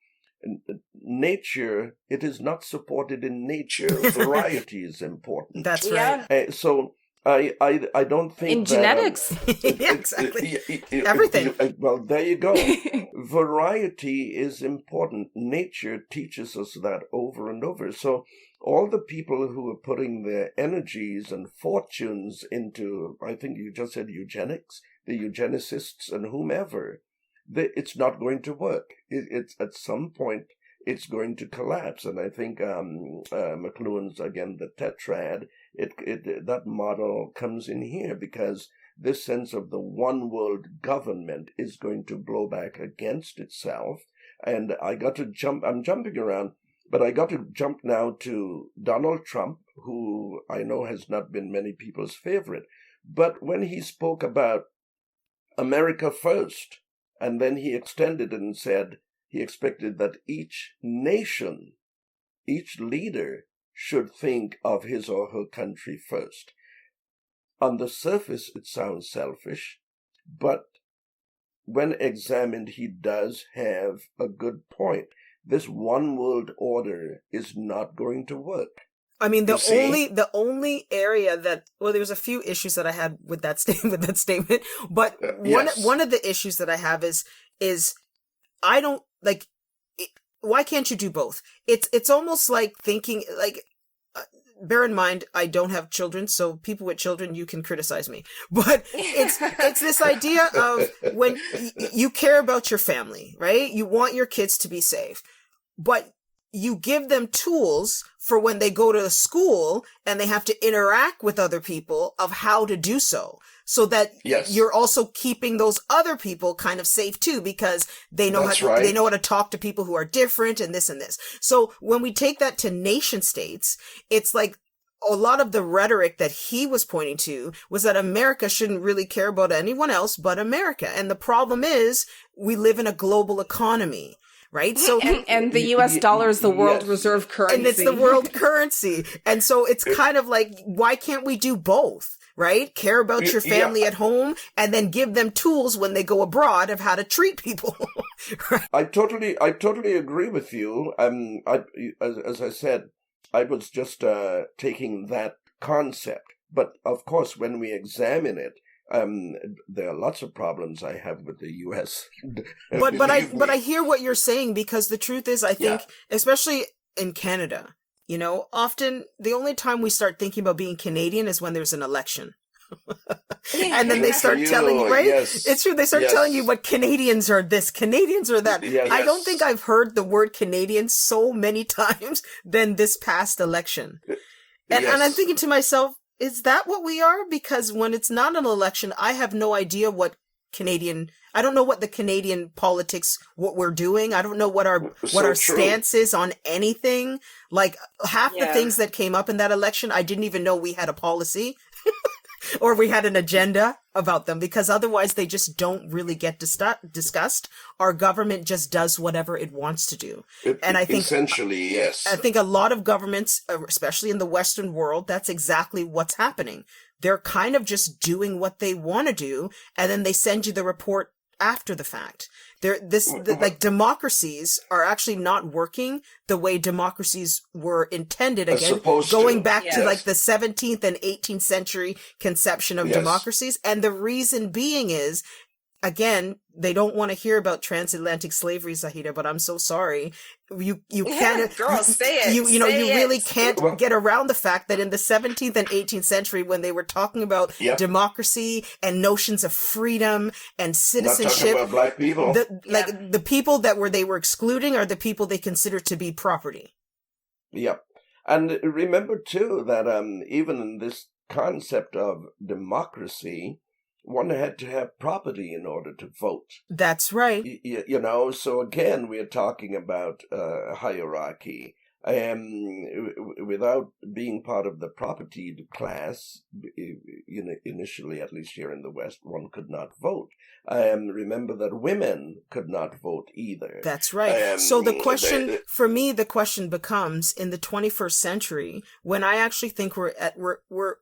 Nature, it is not supported in nature. Variety is important. That's right. So I don't think in that, genetics. Yeah, exactly. Everything. Well, there you go. Variety is important. Nature teaches us that over and over. So all the people who are putting their energies and fortunes into, I think you just said eugenics, the eugenicists and whomever, it's not going to work. It's at some point it's going to collapse. And I think McLuhan's, again, the tetrad, that model comes in here, because this sense of the one world government is going to blow back against itself. And I'm jumping around, but I got to jump now to Donald Trump, who I know has not been many people's favorite. But when he spoke about America first, and then he extended it and said he expected that each nation, each leader should think of his or her country first. On the surface, it sounds selfish, but when examined, he does have a good point. This one world order is not going to work. I mean, the only area that, well, there was a few issues that I had with that statement, but one of the issues that I have is I don't like, why can't you do both? It's almost like thinking, like, bear in mind, I don't have children, so people with children, you can criticize me. But it's this idea of when you care about your family, right? You want your kids to be safe, but you give them tools for when they go to school and they have to interact with other people of how to do so. So that you're also keeping those other people kind of safe too, because they know they know how to talk to people who are different and this and this. So when we take that to nation states, it's like a lot of the rhetoric that he was pointing to was that America shouldn't really care about anyone else but America. And the problem is we live in a global economy. Right. So, and the US dollar is the world reserve currency. And it's the world currency. And so it's kind of like, why can't we do both? Right? Care about your family at home and then give them tools when they go abroad of how to treat people. Right? I totally agree with you. As I said, I was just taking that concept. But of course, when we examine it, there are lots of problems I have with the U.S. but I hear what you're saying, because the truth is, I think, especially in Canada, you know, often the only time we start thinking about being Canadian is when there's an election. And then they start telling you, right? Yes. It's true. They start telling you what Canadians are this, Canadians are that. Yes. I don't think I've heard the word Canadian so many times than this past election. And I'm thinking to myself, is that what we are? Because when it's not an election, I have no idea what I don't know what the Canadian politics, what we're doing. I don't know what our stance is on anything. Like half the things that came up in that election, I didn't even know we had a policy or we had an agenda about them, because otherwise they just don't really get discussed. Our government just does whatever it wants to do. And I think essentially, yes. I think a lot of governments, especially in the Western world, that's exactly what's happening. They're kind of just doing what they want to do, and then they send you the report after the fact. Like democracies are actually not working the way democracies were intended, again, going back to like the 17th and 18th century conception of democracies. And the reason being is, again, they don't want to hear about transatlantic slavery, Zahida, but I'm so sorry. You can't, girl, say it. You really can't get around the fact that in the 17th and 18th century, when they were talking about democracy and notions of freedom and citizenship, not talking about black people. The people that they were excluding are the people they considered to be property. Yep. And remember too that even in this concept of democracy, one had to have property in order to vote. That's right. So again, we're talking about hierarchy. Without being part of the propertied class, initially, at least here in the West, one could not vote. Remember that women could not vote either. That's right. So the question, for me, the question becomes, in the 21st century, when I actually think we're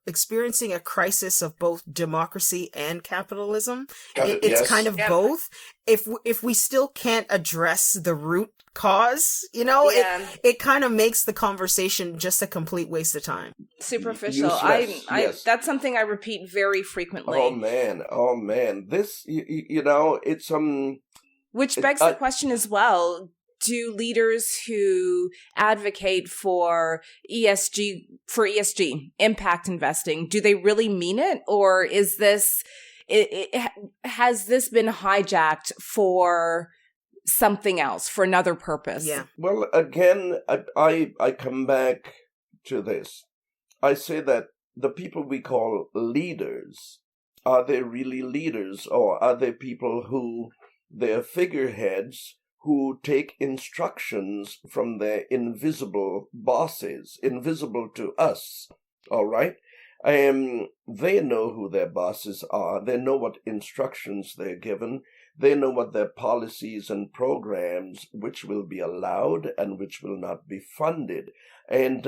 experiencing a crisis of both democracy and capitalism, it's kind of both. If we still can't address the root cause, it kind of makes the conversation just a complete waste of time. Superficial. Yes. That's something I repeat very frequently. Oh man. This, it's which begs the question as well. Do leaders who advocate for ESG, impact investing, do they really mean it? Or is this, has this been hijacked for something else, for another purpose? Yeah. Well, again, I come back to this. I say that the people we call leaders, are they really leaders, or are they people who, they're figureheads who take instructions from their invisible bosses, invisible to us, all right? They know who their bosses are. They know what instructions they're given. They know what their policies and programs, which will be allowed and which will not be funded. And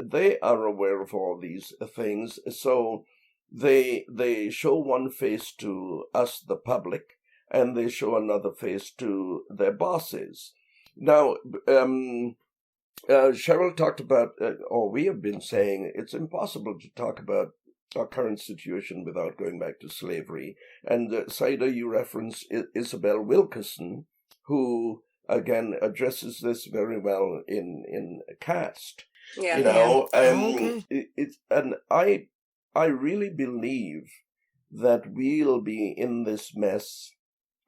they are aware of all these things. So they show one face to us, the public, and they show another face to their bosses. Now, Cheryl talked about, or we have been saying, it's impossible to talk about our current situation without going back to slavery. And Saida, you reference Isabel Wilkerson, who again addresses this very well in Caste. Yeah. And I really believe that we'll be in this mess,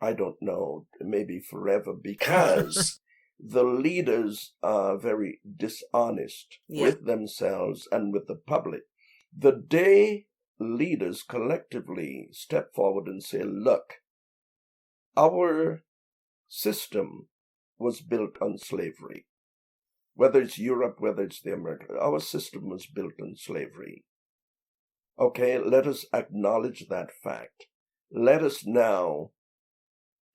I don't know, maybe forever, because the leaders are very dishonest with themselves and with the public. The day leaders collectively step forward and say, look, our system was built on slavery. Whether it's Europe, whether it's the American, our system was built on slavery. Okay, let us acknowledge that fact. Let us now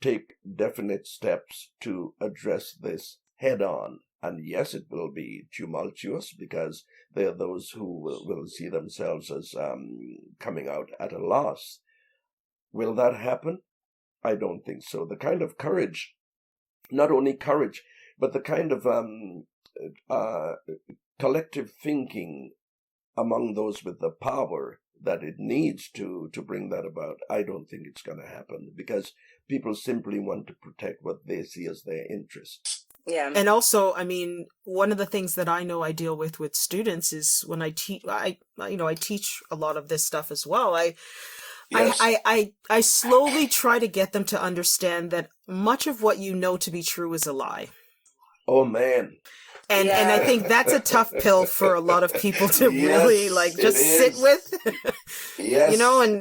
take definite steps to address this head on. And yes, it will be tumultuous because there are those who will see themselves as coming out at a loss. Will that happen? I don't think so. The kind of courage, not only courage, but the kind of collective thinking among those with the power that it needs to bring that about, I don't think it's going to happen, because people simply want to protect what they see as their interests. Yeah. And also, I mean, one of the things that I know I deal with students is when I teach, I teach a lot of this stuff as well. I slowly try to get them to understand that much of what you know to be true is a lie. Oh, man. And I think that's a tough pill for a lot of people to really just sit with,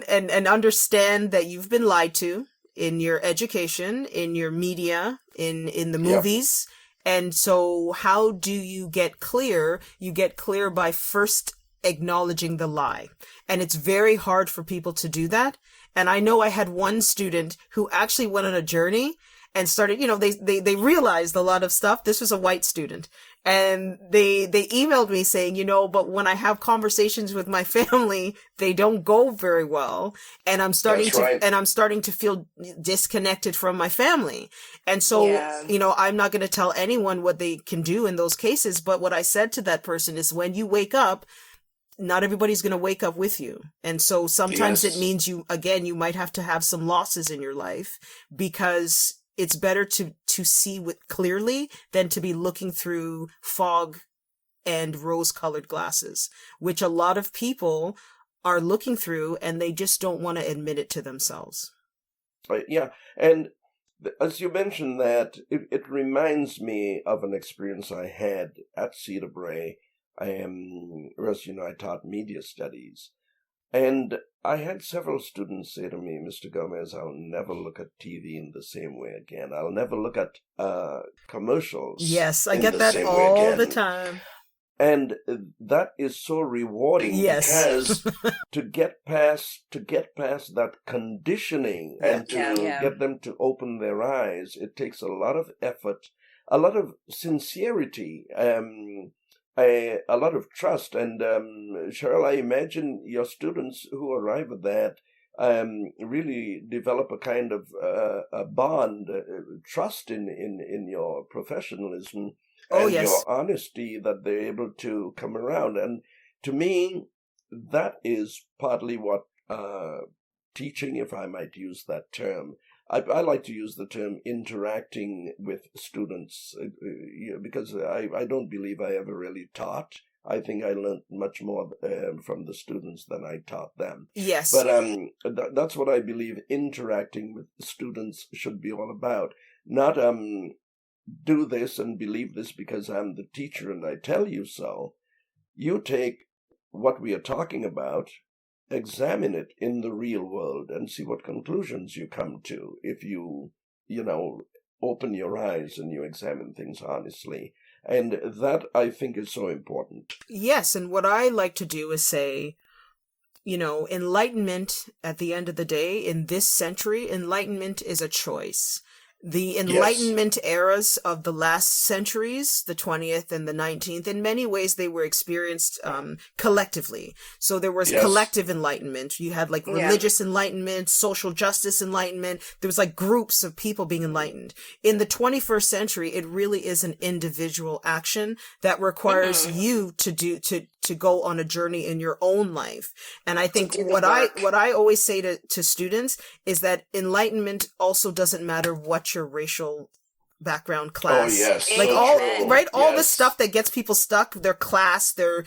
and understand that you've been lied to in your education, in your media, in the movies. And so how do you get clear? You get clear by first acknowledging the lie. And it's very hard for people to do that. And I know I had one student who actually went on a journey and started, they realized a lot of stuff. This was a white student. And they emailed me saying, but when I have conversations with my family, they don't go very well. And I'm starting to feel disconnected from my family. And so, I'm not going to tell anyone what they can do in those cases. But what I said to that person is, when you wake up, not everybody's going to wake up with you. And so sometimes it means you might have to have some losses in your life, because it's better to see clearly than to be looking through fog and rose-colored glasses, which a lot of people are looking through, and they just don't want to admit it to themselves. Yeah. And as you mentioned that, it reminds me of an experience I had at Cedarbrae. As you know, I taught media studies, and I had several students say to me, Mr. Gomez, I'll never look at TV in the same way again. I'll never look at commercials. Yes, I get that all the time. And that is so rewarding, because to get past that conditioning and to get them to open their eyes, it takes a lot of effort, a lot of sincerity, a lot of trust. And Cheryl, I imagine your students who arrive at that really develop a kind of a bond, trust in your professionalism and your honesty, that they're able to come around. And to me, that is partly what teaching, if I might use that term, I like to use the term interacting with students, because I don't believe I ever really taught. I think I learned much more from the students than I taught them. Yes. But that's what I believe interacting with students should be all about. Not do this and believe this because I'm the teacher and I tell you so. You take what we are talking about, examine it in the real world, and see what conclusions you come to if you open your eyes and you examine things honestly. And that, I think, is so important. Yes, and what I like to do is say, enlightenment, at the end of the day, in this century, enlightenment is a choice. The Enlightenment eras of the last centuries, the 20th and the 19th, in many ways they were experienced collectively. So there was collective enlightenment. You had religious enlightenment, social justice enlightenment. There was groups of people being enlightened. In the 21st century, it really is an individual action that requires you to go on a journey in your own life. And I think what I always say to students is that enlightenment also doesn't matter what your racial background, class. Oh, yes. All the stuff that gets people stuck, their class, their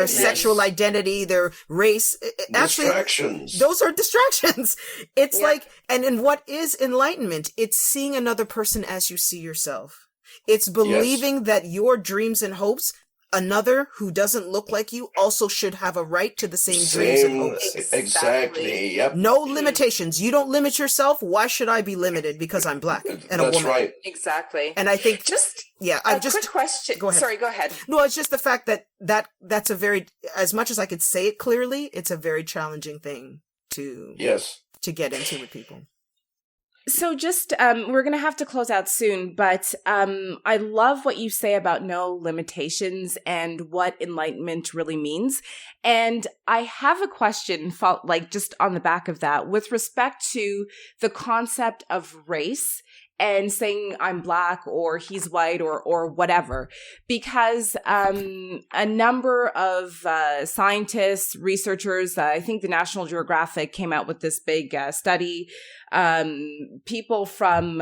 sexual identity, their race. Distractions. Those are distractions. It's and what is enlightenment? It's seeing another person as you see yourself. It's believing that your dreams and hopes, another who doesn't look like you also should have a right to the same dreams and hopes. Exactly. Yep. No limitations. You don't limit yourself. Why should I be limited because I'm black and a woman? That's right. Exactly. And I think quick question. Go ahead. Sorry, go ahead. No, it's just the fact that's a very, as much as I could say it clearly, it's a very challenging thing to get into with people. So just, we're going to have to close out soon, but I love what you say about no limitations and what enlightenment really means. And I have a question, just on the back of that, with respect to the concept of race and saying I'm black or he's white or whatever, because a number of scientists, researchers, I think the National Geographic came out with this big study. People from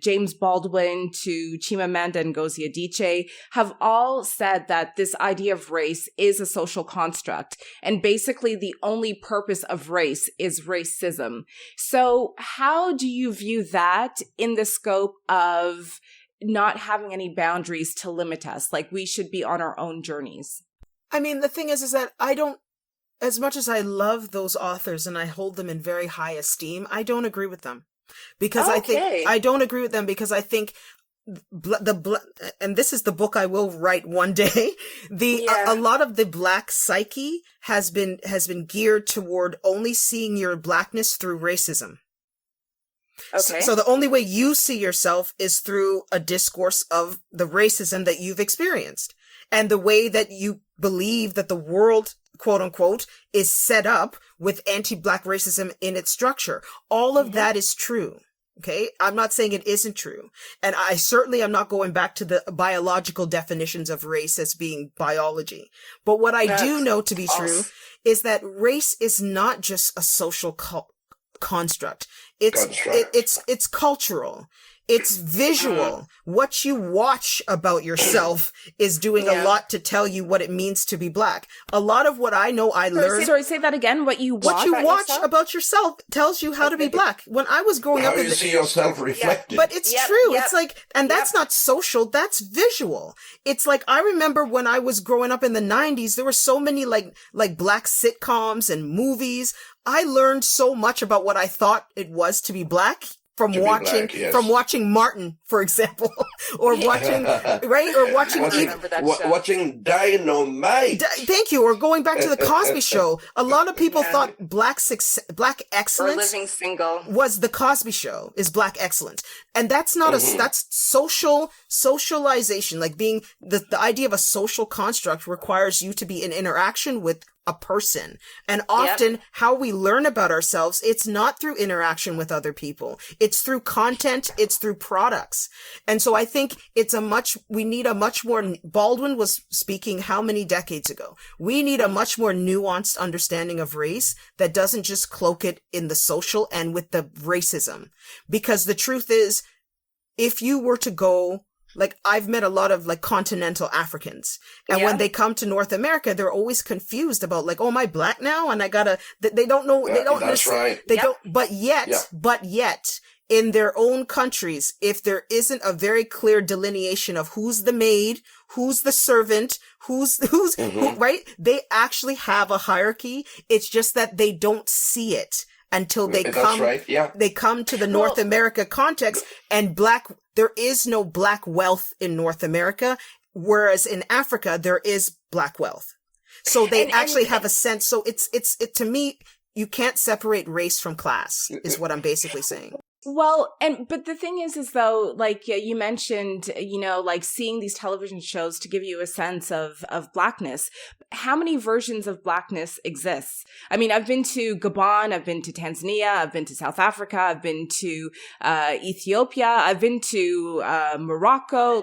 James Baldwin to Chimamanda Ngozi Adichie have all said that this idea of race is a social construct, and basically the only purpose of race is racism. So how do you view that in the scope of not having any boundaries to limit us? We should be on our own journeys. I mean, the thing is that I don't, as much as I love those authors and I hold them in very high esteem, I don't agree with them. Because I don't agree with them because I think and this is the book I will write one day. A lot of the black psyche has been geared toward only seeing your blackness through racism. Okay. So the only way you see yourself is through a discourse of the racism that you've experienced and the way that you believe that the world, quote unquote, is set up with anti-Black racism in its structure. All of that is true. Okay. I'm not saying it isn't true. And I certainly am not going back to the biological definitions of race as being biology. But what I do know to be true is that race is not just a social construct. It's cultural. It's visual. What you watch about yourself is doing a lot to tell you what it means to be Black. A lot of what I know I learned. Sorry, say that again. What you watch about yourself tells you how to be Black. When I was growing up, how you see yourself reflected. But it's true. It's like, and that's not social. That's visual. It's like, I remember when I was growing up in the 90s, there were so many like Black sitcoms and movies. I learned so much about what I thought it was to be Black from watching Martin, for example, or watching watching Dynamite. Thank you. Or going back to the Cosby Show. A lot of people thought Black excellence, or living single, was the Cosby Show, is Black excellence, and that's not that's socialization. Like being the idea of a social construct requires you to be in interaction with a person. And often how we learn about ourselves, it's not through interaction with other people. It's through content. It's through products. And so I think we need a much more, Baldwin was speaking how many decades ago? We need a much more nuanced understanding of race that doesn't just cloak it in the social and with the racism. Because the truth is, if you were to go, like, I've met a lot of like continental Africans, and when they come to North America, they're always confused about like, oh, am I Black now? And they don't know, they don't, that's right. They don't, but yet in their own countries, if there isn't a very clear delineation of who's the maid, who's the servant, who, right? They actually have a hierarchy. It's just that they don't see it until they come to the North America context, and there is no Black wealth in North America, whereas in Africa there is Black wealth. So they actually have a sense. So it's to me, you can't separate race from class, is what I'm basically saying. Well, but the thing is though, like you mentioned, like seeing these television shows to give you a sense of Blackness. How many versions of Blackness exists? I mean, I've been to Gabon, I've been to Tanzania, I've been to South Africa, I've been to Ethiopia, I've been to Morocco,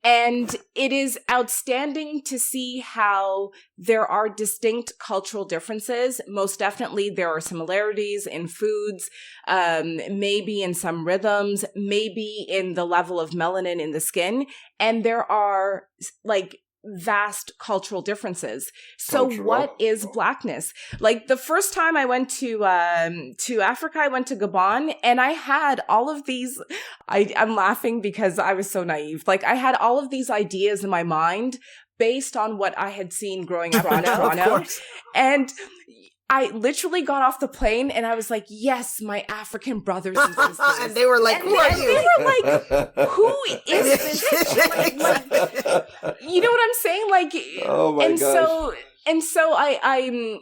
and it is outstanding to see how there are distinct cultural differences. Most definitely there are similarities in foods, maybe in some rhythms, maybe in the level of melanin in the skin, and there are like vast cultural differences. So what is Blackness? Like the first time I went to Africa, I went to Gabon, and I had all of these, I'm laughing because I was so naive. Like I had all of these ideas in my mind based on what I had seen growing up in Toronto. And I literally got off the plane and I was like, yes, my African brothers and sisters. And they were like, who are you? They were like, who is this? You know what I'm saying? Like, oh my gosh. So I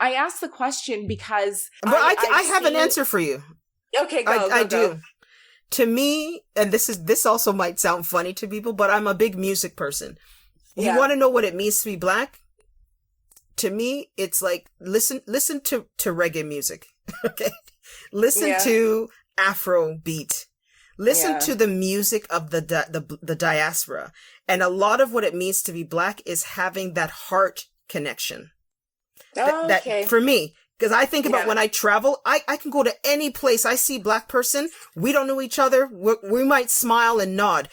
asked the question because but I have an answer for you. Okay, go. I do. To me, and this also might sound funny to people, but I'm a big music person. You want to know what it means to be Black? To me, it's like, listen to reggae music. Okay. Listen to Afro beat. Listen to the music of the diaspora. And a lot of what it means to be Black is having that heart connection. That for me, because I think about when I travel, I can go to any place. I see Black person. We don't know each other. We might smile and nod.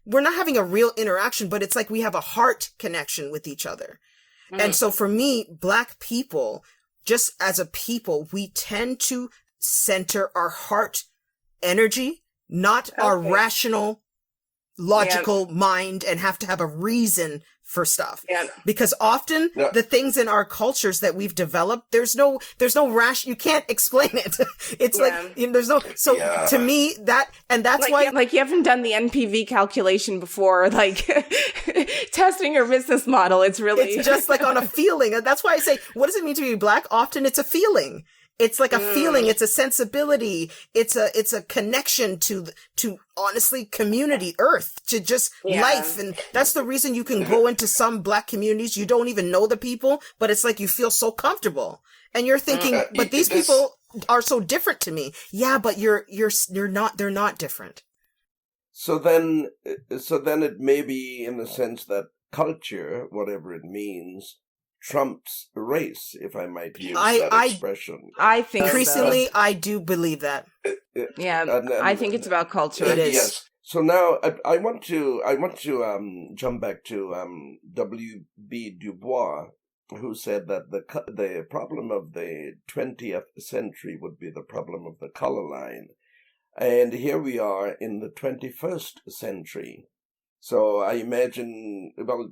We're not having a real interaction, but it's like we have a heart connection with each other. And so for me, Black people, just as a people, we tend to center our heart energy, not our rational, logical mind, and have to have a reason for stuff. Because often the things in our cultures that we've developed, there's no you can't explain it. It's like, there's no, so to me that's like, why. Like you haven't done the NPV calculation before, like testing your business model. It's just like on a feeling. And that's why I say, what does it mean to be Black? Often it's a feeling. It's like a feeling. It's a sensibility. It's a connection to honestly community, earth, to just life. And that's the reason you can go into some Black communities. You don't even know the people, but it's like you feel so comfortable. And you're thinking, but these people are so different to me. Yeah, but you're not, they're not different. So then it may be in the sense that culture, whatever it means, trumps race, if I might use that expression. I think increasingly, I do believe that. Yeah, I think it's about culture. It is. Yes. So now I want to jump back to W.B. Du Bois, who said that the problem of the 20th century would be the problem of the color line. And here we are in the 21st century. So I imagine, well,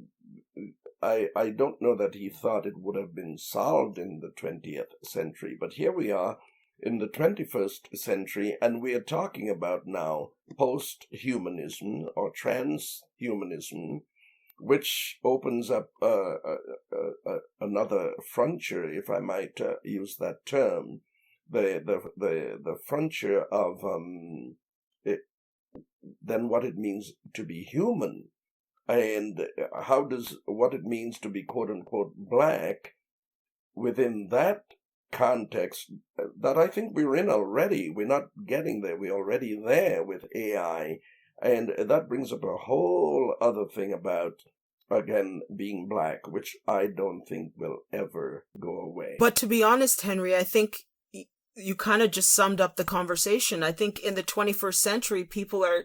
I don't know that he thought it would have been solved in the 20th century, but here we are in the 21st century, and we are talking about now post-humanism or transhumanism, which opens up another frontier, if I might use that term, the frontier of then what it means to be human. And what it means to be quote unquote Black within that context that I think we're in already. We're not getting there. We're already there with AI. And that brings up a whole other thing about, again, being Black, which I don't think will ever go away. But to be honest, Henry, I think you kind of just summed up the conversation. I think in the 21st century, people are,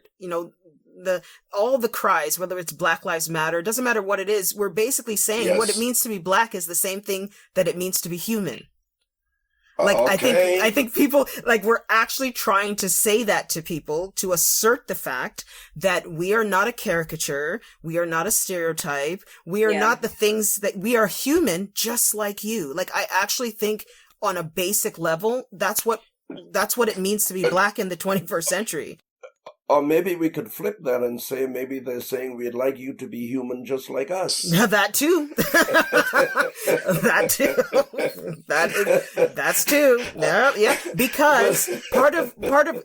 all the cries, whether it's Black Lives Matter, doesn't matter what it is, we're basically saying what it means to be Black is the same thing that it means to be human. Like, okay. I think people, like, we're actually trying to say that to people to assert the fact that we are not a caricature. We are not a stereotype. We are not the things that we are human, just like you. Like, I actually think on a basic level, that's what it means to be Black in the 21st century. Or maybe we could flip that and say, maybe they're saying we'd like you to be human just like us. That too. That too. That's too. Yeah. Because part of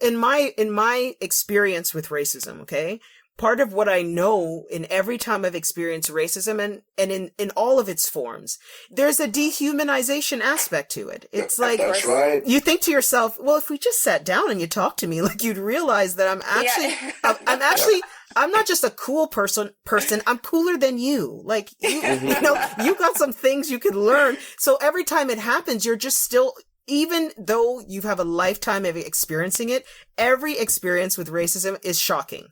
in my experience with racism, okay, part of what I know in every time I've experienced racism and in all of its forms, there's a dehumanization aspect to it. It's like, that's right. You think to yourself, well, if we just sat down and you talked to me, like, you'd realize that I'm not just a cool person, I'm cooler than you. Like, you got some things you could learn. So every time it happens, you're just still, even though you have a lifetime of experiencing it, every experience with racism is shocking.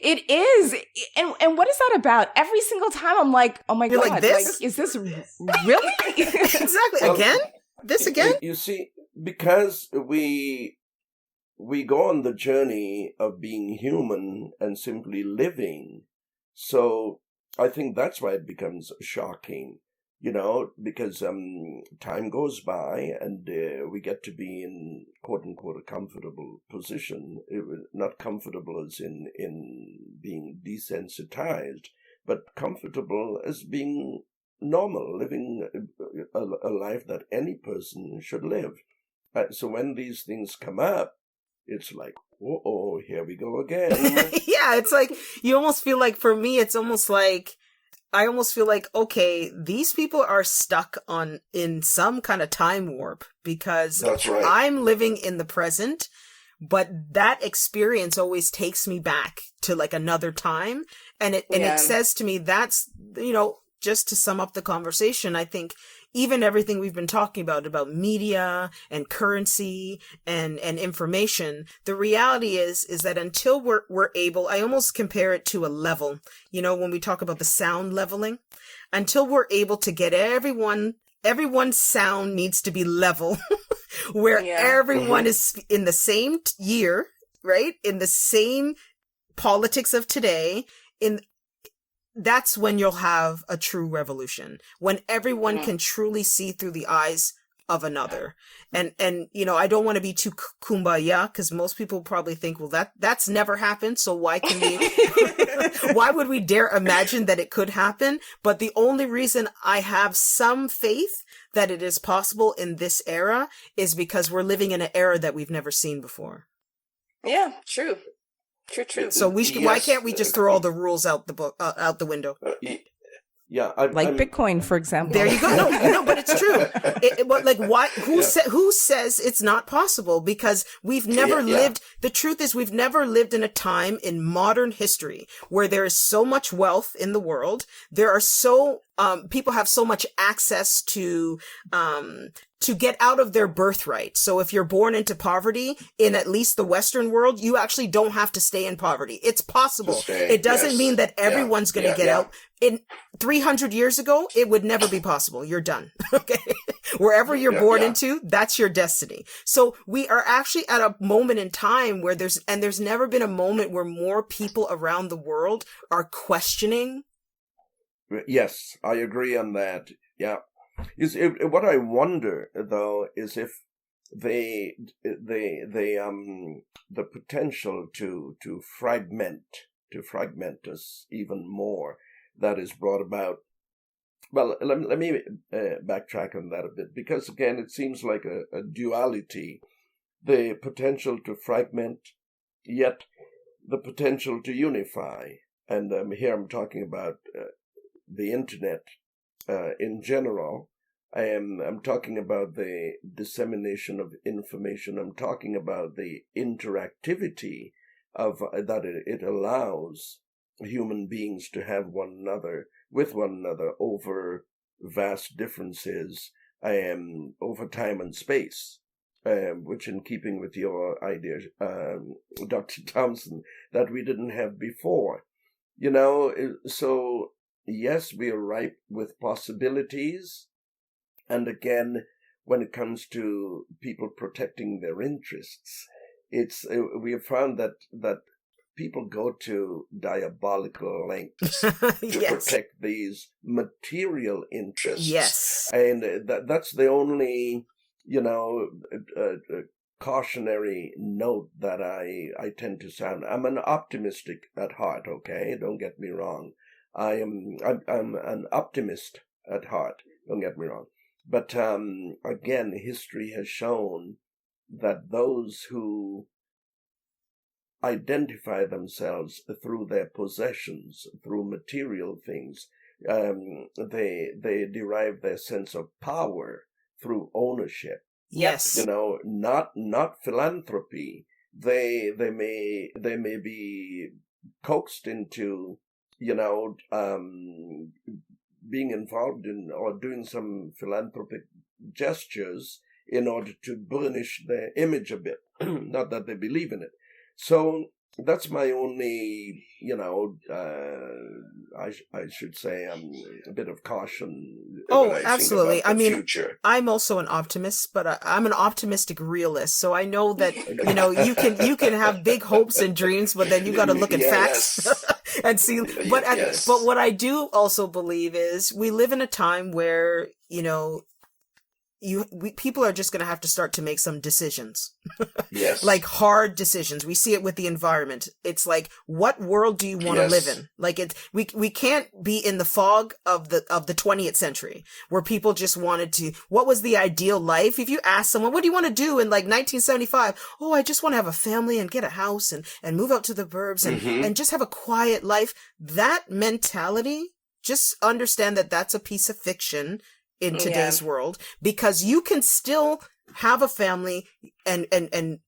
It is. And what is that about? Every single time I'm like, oh my God, like, this? Like, is this really? Exactly. Again? This again? You see, because we go on the journey of being human and simply living. So I think that's why it becomes shocking, because time goes by and we get to be in quote unquote a comfortable position, not comfortable as in being desensitized, but comfortable as being normal, living a life that any person should live. So when these things come up, it's like, oh, here we go again. Yeah, it's like, you almost feel like, for me, it's almost like, I almost feel like, okay, these people are stuck in some kind of time warp, because that's right. I'm living in the present, but that experience always takes me back to like another time. And it says to me, that's, just to sum up the conversation, I think even everything we've been talking about media and currency and information, the reality is that until we're able, I almost compare it to a level, when we talk about the sound leveling, until we're able to get everyone's sound needs to be level, where everyone is in the same year, right? In the same politics of today, that's when you'll have a true revolution, when everyone can truly see through the eyes of another. And I don't want to be too kumbaya, because most people probably think, well, that's never happened. So why can we, why would we dare imagine that it could happen? But the only reason I have some faith that it is possible in this era is because we're living in an era that we've never seen before. Yeah, true. True. So why can't we just throw all the rules out the window? Yeah, I'm Bitcoin, for example. There you go. No, but it's true. Why? Who says it's not possible? Because we've never lived. The truth is, we've never lived in a time in modern history where there is so much wealth in the world. There are people have so much access to get out of their birthright. So if you're born into poverty in at least the Western world, you actually don't have to stay in poverty. It's possible. It doesn't mean that everyone's going to get out. In 300 years ago, it would never be possible. You're done. Okay. Wherever you're born into, that's your destiny. So we are actually at a moment in time where there's never been a moment where more people around the world are questioning. Yes, I agree on that. Yeah. What I wonder though is if the potential to fragment us even more that is brought about. Well, let me backtrack on that a bit, because again it seems like a duality: the potential to fragment, yet the potential to unify. And here I'm talking about the internet. In general, I'm talking about the dissemination of information. I'm talking about the interactivity of that it allows human beings to have with one another over vast differences, over time and space, which in keeping with your idea, Dr. Thompson, that we didn't have before. So yes, we are ripe with possibilities. And again, when it comes to people protecting their interests, we have found that people go to diabolical lengths to protect these material interests. Yes. And that's the only, cautionary note that I tend to sound. I'm an optimistic at heart, okay? Don't get me wrong. I'm an optimist at heart, don't get me wrong. But again, history has shown that those who identify themselves through their possessions, through material things, they derive their sense of power through ownership. Yes. Not philanthropy. They may be coaxed into being involved in or doing some philanthropic gestures in order to burnish their image a bit. Not that they believe in it. So that's my only, I should say a bit of caution. Oh, absolutely. I mean, future. I'm also an optimist, but I'm an optimistic realist. So I know that, you can have big hopes and dreams, but then you got to look at facts and see. But but what I do also believe is we live in a time where, people are just going to have to start to make some decisions. Yes. Like hard decisions. We see it with the environment. It's like, what world do you want to live in? Like we can't be in the fog of the 20th century where people just wanted to, what was the ideal life? If you ask someone, what do you want to do in like 1975? Oh, I just want to have a family and get a house and move out to the burbs and just have a quiet life. That mentality, just understand that that's a piece of fiction in today's world, because you can still have a family and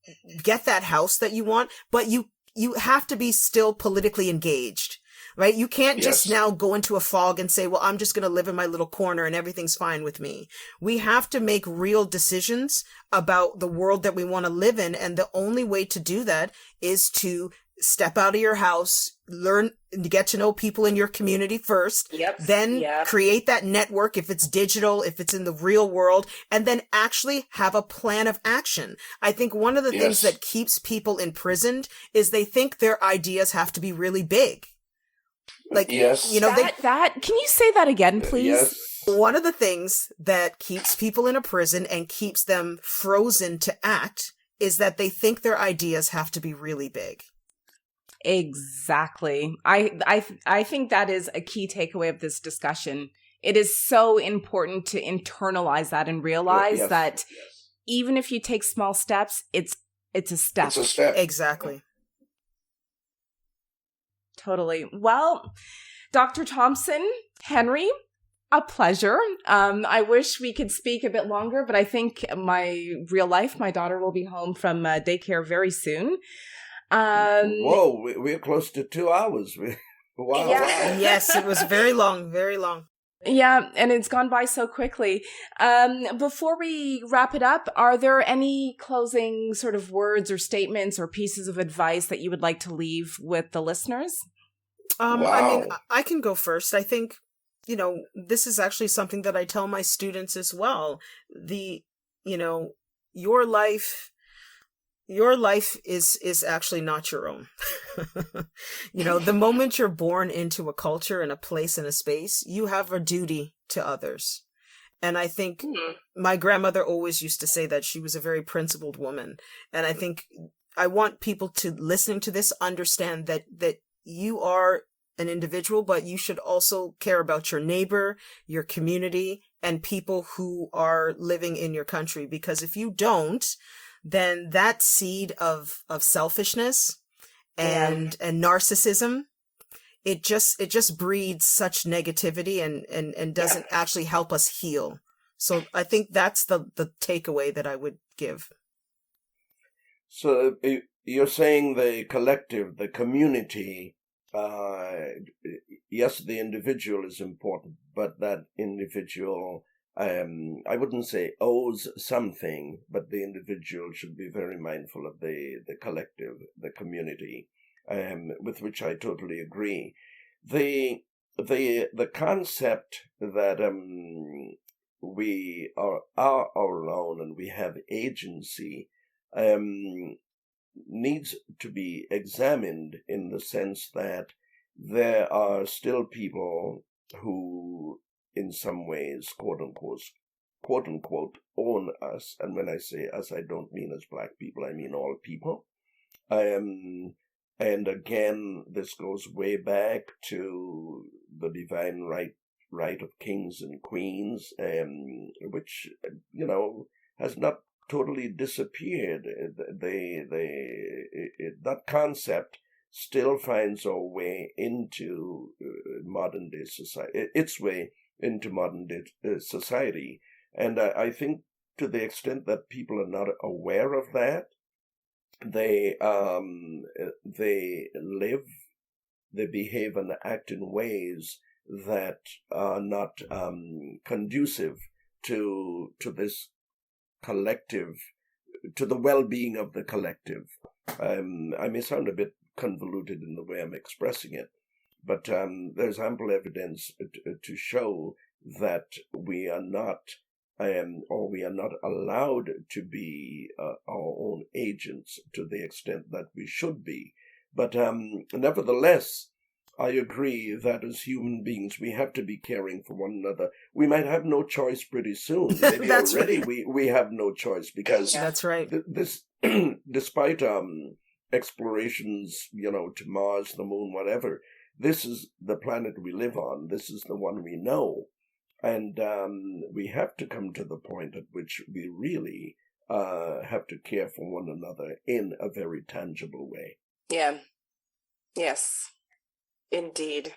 get that house that you want, but you have to be still politically engaged, right? You can't just now go into a fog and say, well, I'm just going to live in my little corner and everything's fine with me. We have to make real decisions about the world that we want to live in. And the only way to do that is to step out of your house, learn to get to know people in your community first, then create that network, if it's digital, if it's in the real world, and then actually have a plan of action. I think one of the things that keeps people imprisoned is they think their ideas have to be really big. Like, can you say that again, please? One of the things that keeps people in a prison and keeps them frozen to act is that they think their ideas have to be really big. Exactly. I think that is a key takeaway of this discussion. It is so important to internalize that and realize that even if you take small steps, it's a step. It's a step. Exactly. Totally. Well, Dr. Thompson, Henry, a pleasure. I wish we could speak a bit longer, but I think my daughter will be home from daycare very soon. Whoa, we're close to 2 hours. Wow. Yeah. Yes, it was very long, very long. Yeah, and it's gone by so quickly. Before we wrap it up, are there any closing sort of words or statements or pieces of advice that you would like to leave with the listeners? Wow. I mean, I can go first. I think, this is actually something that I tell my students as well. Your life is actually not your own. The moment you're born into a culture and a place and a space, you have a duty to others. And I think my grandmother always used to say that she was a very principled woman. And I think I want people to listening to this understand that you are an individual, but you should also care about your neighbor, your community, and people who are living in your country. Because if you don't, then that seed of selfishness and narcissism, it just breeds such negativity and doesn't actually help us heal. So I think that's the takeaway that I would give. So you're saying the collective, the community, yes, the individual is important, but that individual, I wouldn't say owes something, but the individual should be very mindful of the collective, the community, with which I totally agree. The concept that we are our own and we have agency needs to be examined in the sense that there are still people who, in some ways, quote unquote, own us. And when I say us, I don't mean as Black people, I mean all people. And again, this goes way back to the divine right of kings and queens, which, has not totally disappeared. That concept still finds a way into modern day society, its way into modern day society. And I think to the extent that people are not aware of that, they behave and act in ways that are not conducive to this collective, to the well-being of the collective. I may sound a bit convoluted in the way I'm expressing it, but there's ample evidence to show that we are not, or we are not allowed to be our own agents to the extent that we should be. But nevertheless, I agree that as human beings, we have to be caring for one another. We might have no choice pretty soon. Maybe already right. we have no choice because that's right. This, despite explorations, to Mars, the moon, whatever, this is the planet we live on. This is the one we know. And we have to come to the point at which we really have to care for one another in a very tangible way. Yeah. Yes. Indeed.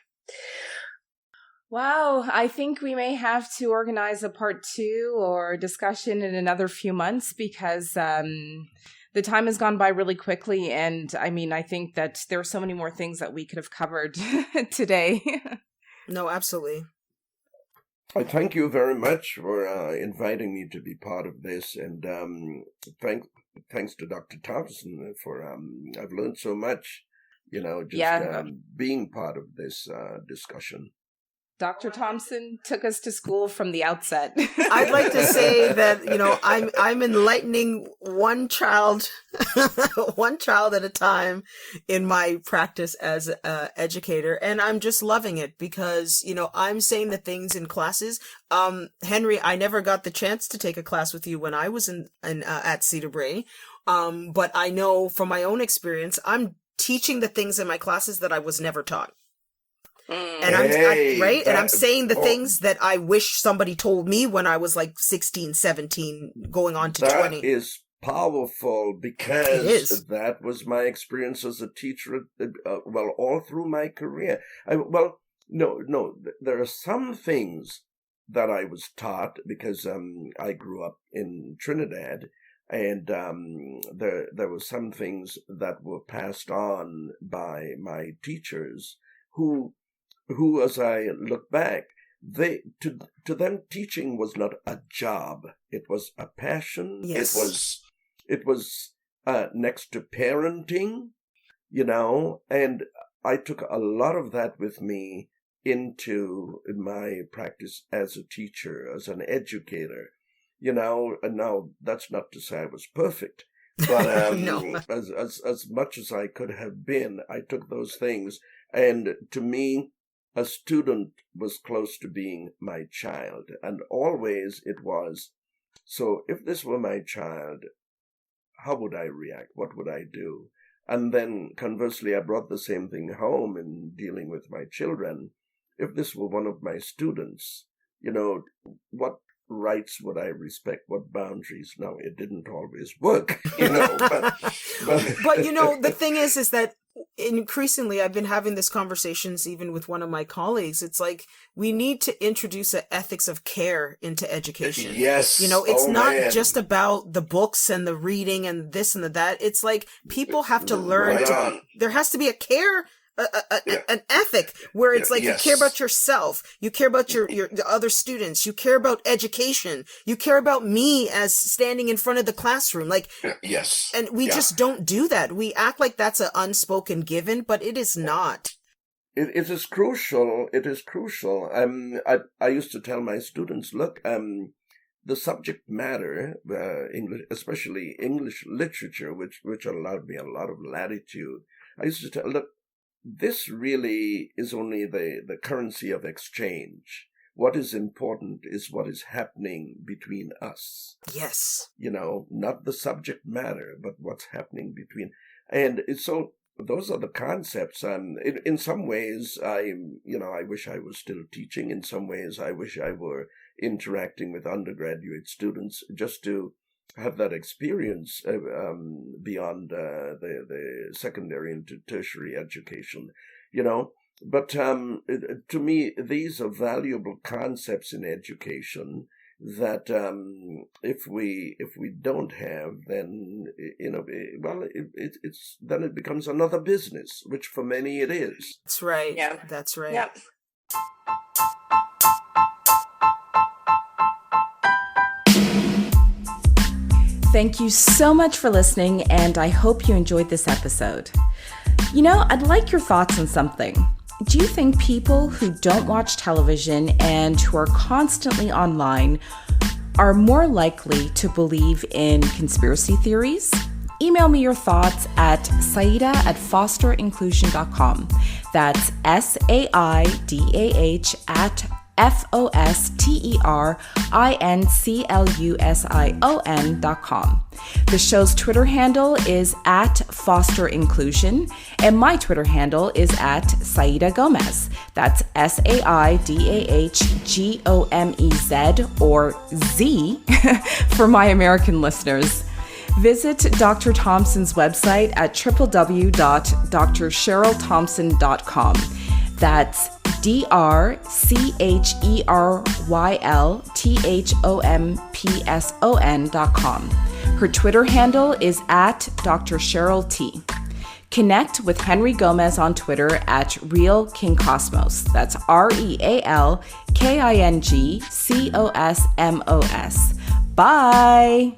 Wow, I think we may have to organize a part 2 or discussion in another few months because the time has gone by really quickly. And I mean, I think that there are so many more things that we could have covered today. No, absolutely. I thank you very much for inviting me to be part of this. And thanks to Dr. Thompson for, I've learned so much. Being part of this discussion. Dr. Thompson took us to school from the outset. I'd like to say that, I'm enlightening one child at a time in my practice as an educator. And I'm just loving it because, I'm saying the things in classes. Henry, I never got the chance to take a class with you when I was at Cedarbrae. But I know from my own experience, I'm teaching the things in my classes that I was never taught. And I'm saying the things that I wish somebody told me when I was like 16, 17, going on to 20. That is powerful because that was my experience as a teacher, all through my career. There are some things that I was taught because I grew up in Trinidad, and there were some things that were passed on by my teachers who, as I look back, to them teaching was not a job; it was a passion. Yes. It was next to parenting, and I took a lot of that with me into my practice as a teacher, as an educator. And now that's not to say I was perfect, but No. as much as I could have been, I took those things, and to me, a student was close to being my child, and always it was. So if this were my child, how would I react? What would I do? And then conversely, I brought the same thing home in dealing with my children. If this were one of my students, what rights would I respect? What boundaries? No, it didn't always work, but the thing is that increasingly I've been having these conversations even with one of my colleagues. It's like we need to introduce an ethics of care into education. Yes. It's not just about the books and the reading and this and that. It's like people have to learn there has to be a care, an ethic where it's like you care about yourself, you care about your other students, you care about education, you care about me as standing in front of the classroom, and we just don't do that. We act like that's an unspoken given, but it is not. It is crucial. It is crucial. I used to tell my students, look, the subject matter, English, especially English literature, which allowed me a lot of latitude. I used to tell, look, this really is only the currency of exchange. What is important is what is happening between us. Yes. Not the subject matter, but what's happening between. And so those are the concepts. In some ways, I wish I was still teaching. In some ways, I wish I were interacting with undergraduate students just to have that experience beyond the secondary into tertiary education, But to me, these are valuable concepts in education that if we don't have, then then it becomes another business, which for many it is. That's right. Yeah. That's right. Yep. Thank you so much for listening, and I hope you enjoyed this episode. I'd like your thoughts on something. Do you think people who don't watch television and who are constantly online are more likely to believe in conspiracy theories? Email me your thoughts at saida@fosterinclusion.com. That's SAIDAH at FOSTERINCLUSION.com. The show's Twitter handle is at Foster Inclusion, and my Twitter handle is at Saida Gomez. That's SAIDAHGOMEZ, or Z for my American listeners. Visit Dr. Thompson's website at www.drcherylthompson.com. That's DrCheryl.com. Her Twitter handle is at Dr. Cheryl T. Connect with Henry Gomez on Twitter at Real King Cosmos. That's RealKingCosmos. Bye!